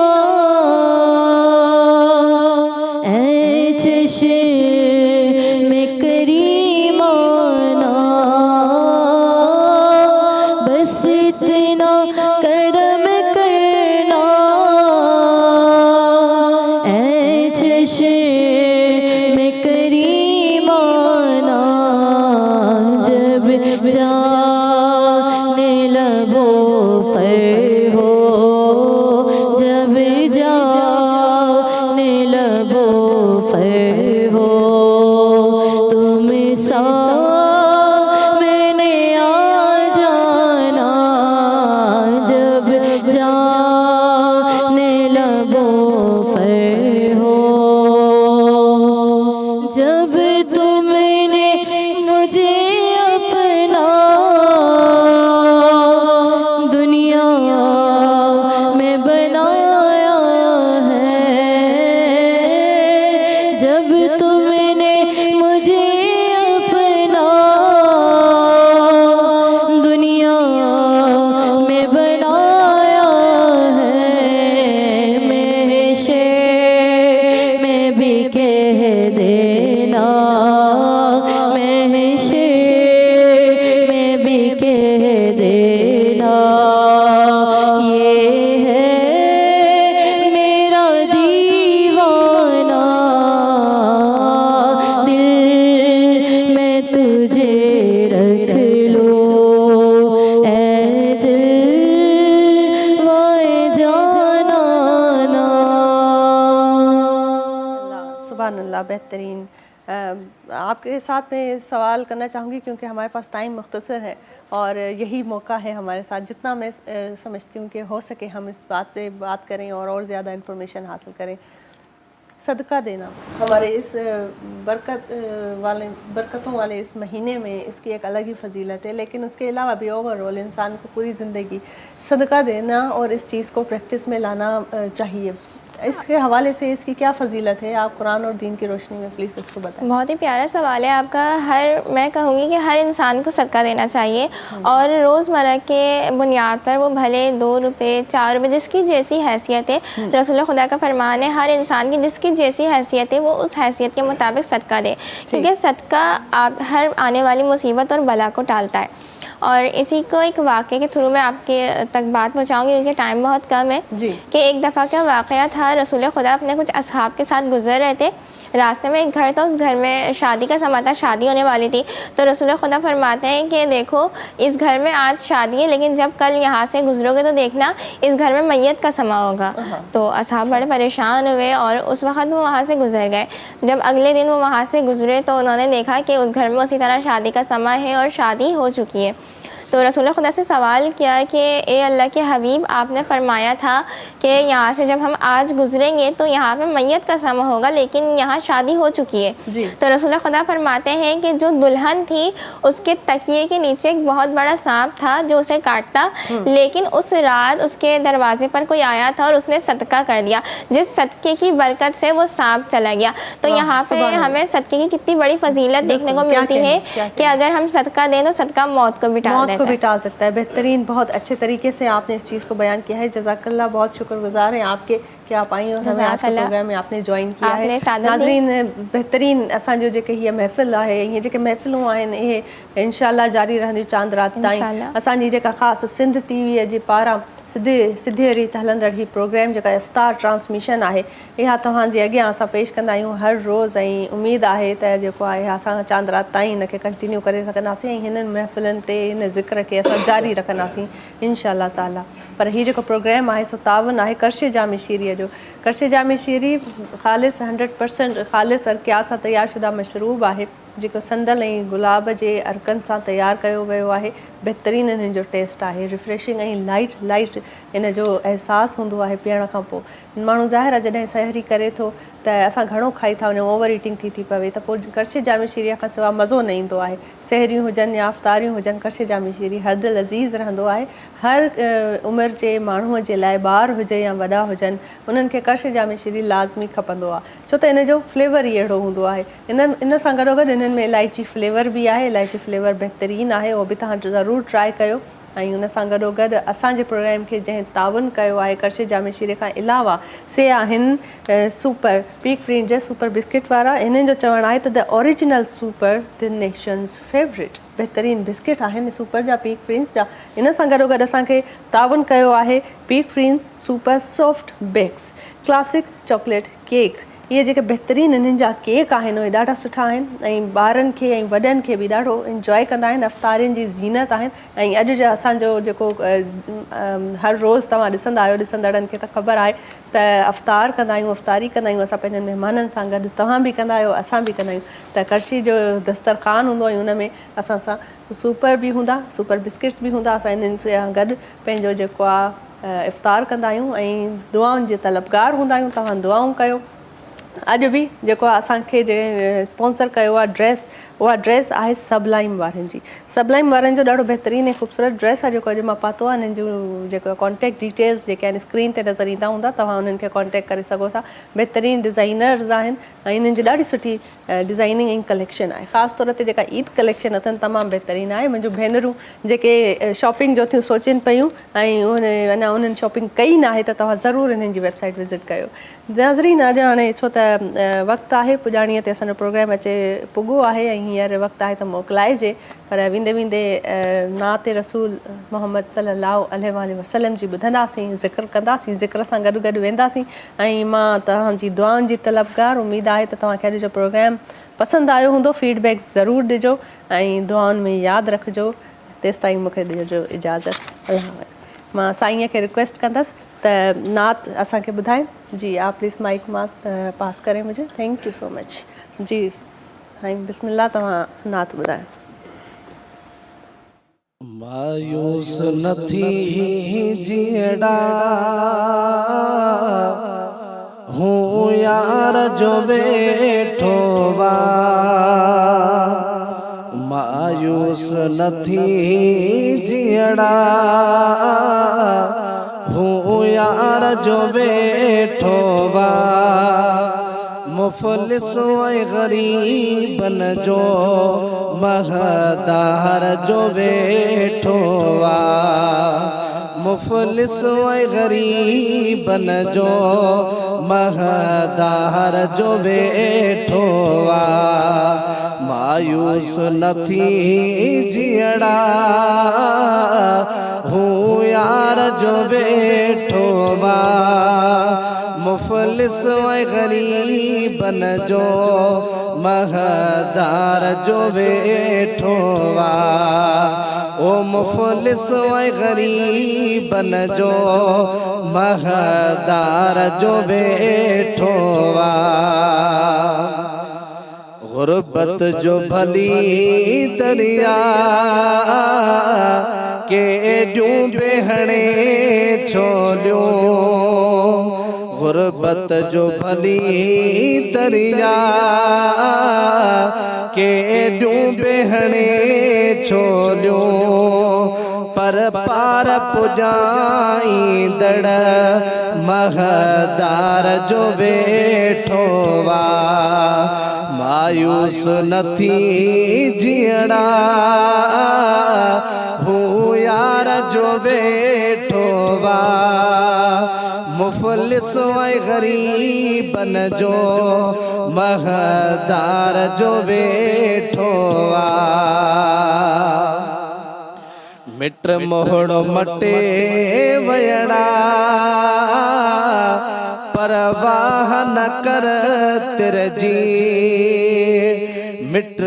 चश्मे करीमाना बस इतना करम करना चश्मे करीमाना जब जाने लबों पर हो जब जाने लबों पर हो तुम सामने आ जाना जब जाने लबों पर हो जब तुमने मुझे अपना दुनिया में बनाया है जब तुमने मुझे अपना दुनिया में बनाया है मैं शेर में भी कह देना मैं शेर में भी कह देना ये है मेरा दीवाना दिल में तुझे रख लूं ऐ जलवाए जाना सुभान अल्लाह बेहतरीन. आपके साथ में सवाल करना चाहूँगी क्योंकि हमारे पास टाइम मुख्तसर है और यही मौका है हमारे साथ जितना मैं समझती हूँ कि हो सके हम इस बात पे बात करें और ज़्यादा इन्फॉर्मेशन हासिल करें. सदका देना हमारे इस बरकतों वाले इस महीने में इसकी एक अलग ही फजीलत है लेकिन उसके अलावा भी ओवरऑल इंसान को पूरी ज़िंदगी सदका देना और इस चीज़ को प्रैक्टिस में लाना चाहिए. اس کے حوالے سے اس کی کیا فضیلت ہے؟ آپ قرآن اور دین کی روشنی میں پلیز اس کو بتائیں. بہت ہی پیارا سوال ہے آپ کا. میں کہوں گی کہ ہر انسان کو صدقہ دینا چاہیے اور روزمرہ کے بنیاد پر وہ بھلے 2 روپے 4 روپے جس کی جیسی حیثیت ہے. رسول خدا کا فرمان ہے ہر انسان کی جس کی جیسی حیثیت ہے وہ اس حیثیت کے مطابق صدقہ دے, کیونکہ صدقہ آپ ہر آنے والی مصیبت اور بلا کو ٹالتا ہے. اور اسی کو ایک واقعے کے تھرو میں آپ کے تک بات پہنچاؤں گی کیونکہ ٹائم بہت کم ہے. کہ ایک دفعہ کا واقعہ تھا, رسول خدا اپنے کچھ اصحاب کے ساتھ گزر رہے تھے. راستے میں ایک گھر تھا, اس گھر میں شادی کا سما تھا, شادی ہونے والی تھی. تو رسول خدا فرماتے ہیں کہ دیکھو اس گھر میں آج شادی ہے لیکن جب کل یہاں سے گزرو گے تو دیکھنا اس گھر میں میت کا سما ہوگا. تو اصحاب بڑے پریشان ہوئے اور اس وقت وہ وہاں سے گزر گئے. جب اگلے دن وہ وہاں سے گزرے تو انہوں نے دیکھا کہ اس گھر میں اسی طرح شادی کا سما ہے اور شادی ہو چکی ہے. تو رسول خدا سے سوال کیا کہ اے اللہ کے حبیب, آپ نے فرمایا تھا کہ یہاں سے جب ہم آج گزریں گے تو یہاں پہ میت کا سما ہوگا لیکن یہاں شادی ہو چکی ہے. تو رسول خدا فرماتے ہیں کہ جو دلہن تھی اس کے تکیے کے نیچے ایک بہت بڑا سانپ تھا جو اسے کاٹتا, لیکن اس رات اس کے دروازے پر کوئی آیا تھا اور اس نے صدقہ کر دیا, جس صدقے کی برکت سے وہ سانپ چلا گیا. تو یہاں پہ ہمیں صدقے کی کتنی بڑی فضیلت دیکھنے کو ملتی ہے کہ اگر ہم صدقہ دیں تو صدقہ موت کو بھی ٹال سکتا ہے. بہترین, بہت اچھے طریقے سے آپ نے اس چیز کو بیان کیا ہے. جزاک اللہ, بہت شکر گزار ہیں آپ کے کہ آپ آئی اور ہمیں آج کے پروگرام میں آپ نے جوائن کیا ہے. ناظرین, بہترین असांजो जेके हीअ महफ़िल आहे, हीअ जेके महफ़िलूं आहिनि इहे इंशाअल्लाह जारी रहंदियूं चांद राति ताईं. असांजी जेका ख़ासि सिंध टीवीअ जे पारां सिधे रीत हलंदड़ ही प्रोग्राम जेका इफ़्तार ट्रांसमिशन आहे इहा तव्हांजे अॻियां असां पेश कंदा आहियूं हर रोज़. ऐं उमेद आहे त जेको आहे असां चांद राति ताईं हिनखे कंटिन्यू करे सघंदासीं ऐं हिननि महफ़िलनि ते हिन ज़िक्र खे असां जारी रखंदासीं इंशाअल्लाह ताला. पर हीअ जेको प्रोग्राम आहे सो तावन आहे करशे जामे शीरीअ जो. करशे जामे शीरी ख़ालिस 100% ख़ालिस अर्कियात सां तयारु शुदा मशरूब आहे जेको संदल ऐं गुलाब जे अर्कनि सां तयारु कयो वियो आहे. बहितरीनु हिन जो टेस्ट आहे, रिफ्रेशिंग ऐं लाइट इन जो अहसासु हूंदो आहे पीअण खां पोइ. माण्हू ज़ाहिर आहे जॾहिं सहरी करे थो त असां घणो खाई था वञूं, ओवर ईटिंग थी पवे त पोइ करशे जामे शीरीअ खां सवाइ मज़ो न ईंदो आहे. सहरियूं हुजनि या अफ़्तारियूं हुजनि, करशे जामे शीरी हर दिलि अज़ीज़ रहंदो आहे. हर उमिरि जे माण्हूअ जे लाइ, ॿार हुजे या वॾा हुजनि, उन्हनि खे करशे जामे शीरी लाज़मी खपंदो आहे छो त इन जो फ्लेवर ई अहिड़ो हूंदो आहे. इन सां गॾोगॾु इन्हनि में इलायची फ्लेवर बि आहे. इलायची फ्लेवर बहितरीनु आहे, उहो बि तव्हां ज़रूरु ट्राए कयो. ऐं उन सां गॾोगॾु असांजे प्रोग्राम खे जंहिं तावन कयो आहे करशे जामे शीरे खां अलावा से आहिनि सुपर पीक फ्रीन जा सुपर बिस्किट वारा. हिननि जो चवणु आहे त the original super the nation's favourite. बहितरीनु बिस्किट आहिनि सुपर जा, पीक फ्रीन्स जा. इन सां गॾोगॾु असांखे तावन कयो आहे Peek Frean super soft bakes classic chocolate cake. इहे जेके बहितरीनु इन्हनि जा केक आहिनि उहे ॾाढा सुठा आहिनि ऐं ॿारनि खे ऐं वॾनि खे बि ॾाढो इंजॉय कंदा आहिनि. अफ़्तारियुनि जी ज़ीनत आहिनि. ऐं अॼु जो असांजो जेको हर रोज़ु तव्हां ॾिसंदा आहियो, ॾिसंदड़नि खे त ख़बर आहे त अफ़्तार कंदा आहियूं, अफ़्तारी कंदा आहियूं असां पंहिंजनि महिमाननि सां गॾु. तव्हां बि कंदा आहियो, असां बि कंदा आहियूं. त करशी जो दस्तरखान हूंदो ऐं उन में असां सां सुपर बि हूंदा, सुपर बिस्किट्स बि हूंदा. असां इन्हनि सां गॾु पंहिंजो जेको आहे इफ़्तार कंदा आहियूं ऐं दुआउनि जे तलबगार हूंदा आहियूं. तव्हां दुआऊं कयो. अॼु बि जेको आहे असांखे स्पॉन्सर कयो आहे ड्रेस, उहा ड्रेस आहे सबलाइम वारनि जी. सबलाइम वारनि जो ॾाढो बहितरीनु ऐं ख़ूबसूरत ड्रेस आहे जेको अॼु मां पातो आहे. हिननि जूं जेको कॉन्टेक्ट डिटेल्स जेके आहिनि स्क्रीन ते नज़र ईंदा हूंदा, तव्हां उन्हनि खे कॉन्टेक्ट करे सघो था. बहितरीनु डिज़ाइनर्स आहिनि ऐं हिननि जी ॾाढी सुठी डिज़ाइनिंग ऐं कलेक्शन आहे. ख़ासि तौर ते जेका ईद कलेक्शन अथनि तमामु बहितरीनु आहे. मुंहिंजूं भेनरूं जेके शॉपिंग जो थियूं सोचनि पियूं ऐं अञा उन्हनि शॉपिंग कई न आहे त तव्हां ज़रूरु हिननि जी वेबसाइट विज़िट कयो. नाज़रीन, अॼु हाणे छो त वक़्तु आहे पुॼाणीअ ते असांजो प्रोग्राम पुॻो आहे ऐं हींअर वक़्तु आहे त मोकिलाइजे. पर वेंदे वेंदे नात रसूल मोहम्मद सल्लल्लाहु अलैहि वसल्लम जी ॿुधंदासीं, ज़िक्र कंदासीं, ज़िक्र सां गॾु गॾु वेंदासीं. ऐं मां तव्हांजी दुआउनि जी तलबगार. उमेदु आहे त तव्हांखे अॼु जो प्रोग्राम पसंदि आयो हूंदो. फीडबैक ज़रूरु ॾिजो ऐं दुआउनि में यादि रखिजो. तेसि ताईं मूंखे ॾिजो इजाज़त. मां साईंअ खे रिक्वेस्ट कंदसि त नात असांखे ॿुधाइनि. जी आप प्लीज़ माइक पास करें मुझे. Thank you so much. जी साईं बिस्मिल्लाह, तव्हां नात ॿुधायो. मायूस न थी जीअड़ा हूँ यार जो वेठो वा. मायूस न थी जीअड़ा हूँ यार जो वेठो वा मुफलिस ऐं ग़रीबन जो महदार जो वेठो वा मुफलिस ऐं ग़रीबन जो महदार जो वेठो वा मायूस न थी जीअड़ा हूँ यार जो वेठो वा मुफलिस ऐं ग़रीबन जो महदार जो वेठो वा ओ मुफलिस ऐं ग़रीबन जो महदार जो वेठो वा गुरबत जो भली दरिया के एॾियूं बेहणे छोलियूं गुरबत जो भली दरिया के एॾियूं बेहणे छोलियूं पर पार पुॼाईंदड़ महदार जो वेठो वा मायूस न थी जीअड़ा हूँ यार जो वेठो वा मुफलिस ऐं ग़रीबन जो महदार जो वेठो वा मिट मोहड़ो मटे वयड़ा परवाह न कर तिरजी मिट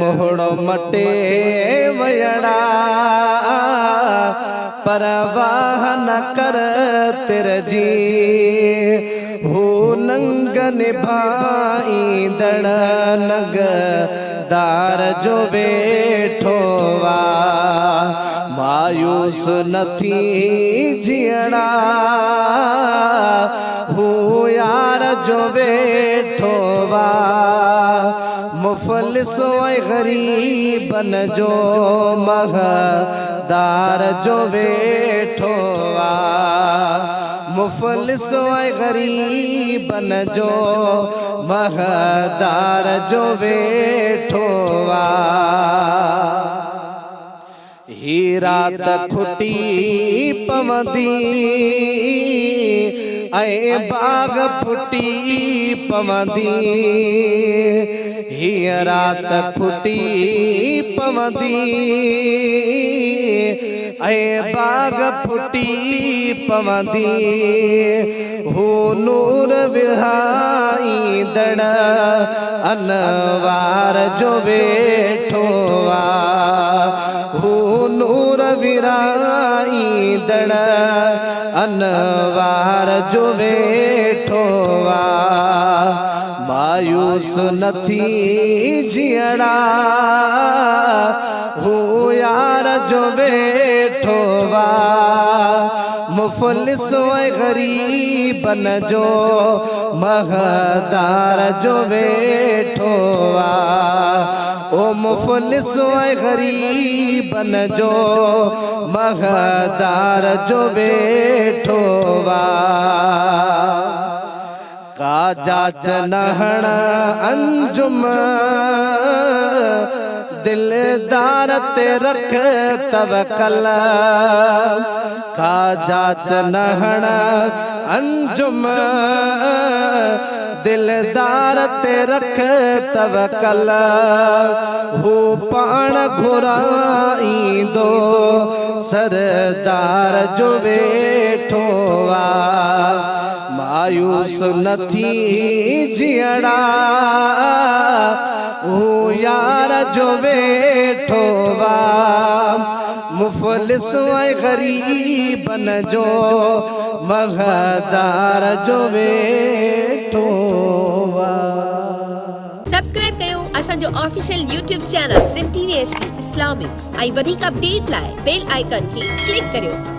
मोहड़ो मटे वयड़ा परवाह न कर तिरजी हू नंग निभाईंदड़ नगदार जो वेठो वा मायूस न थी जीअड़ा हूँ यार जो वेठो वा मुफलिस ऐं ग़रीबन जो महदार जो वेठो वा मुफलिस ऐं ग़रीबन जो महदार जो वेठो वा ही रात खुटी पवंदी ऐं बाग फुटी पवंदी हीअ रात खुटी पवंदी ऐं बाग फुटी पवंदी हू नूर विरहाईंदड़ अनवार जो वेठो वा हू नूर विरहाईंदड़ अनवार जो वेठो वा मायूस न थी जीअड़ा हूँ यार जो वेठो वा मुफलिस ऐं ग़रीबन जो महदार जो वेठो वा ओ मुफलिस ऐं ग़रीबन जो महदार जो वेठो वा का जाच नहण अंजुम दिलदार ते रख तवकल का जाच नहण अंजुम दिलदार ते रख तवकल हू पाण घुराईंदो सरदार जो वेठो वा मायूस न थी जीअड़ा हूँ यार जो वेठो वा मुफलिस ऐं ग़रीबन जो महदार जो वेठो वा। सब्सक्राइब कयो असांजो official YouTube channel Sindh TV HD Islamic ऐं वधीक अपडेट लाइ बेल आइकन खे क्लिक करियो।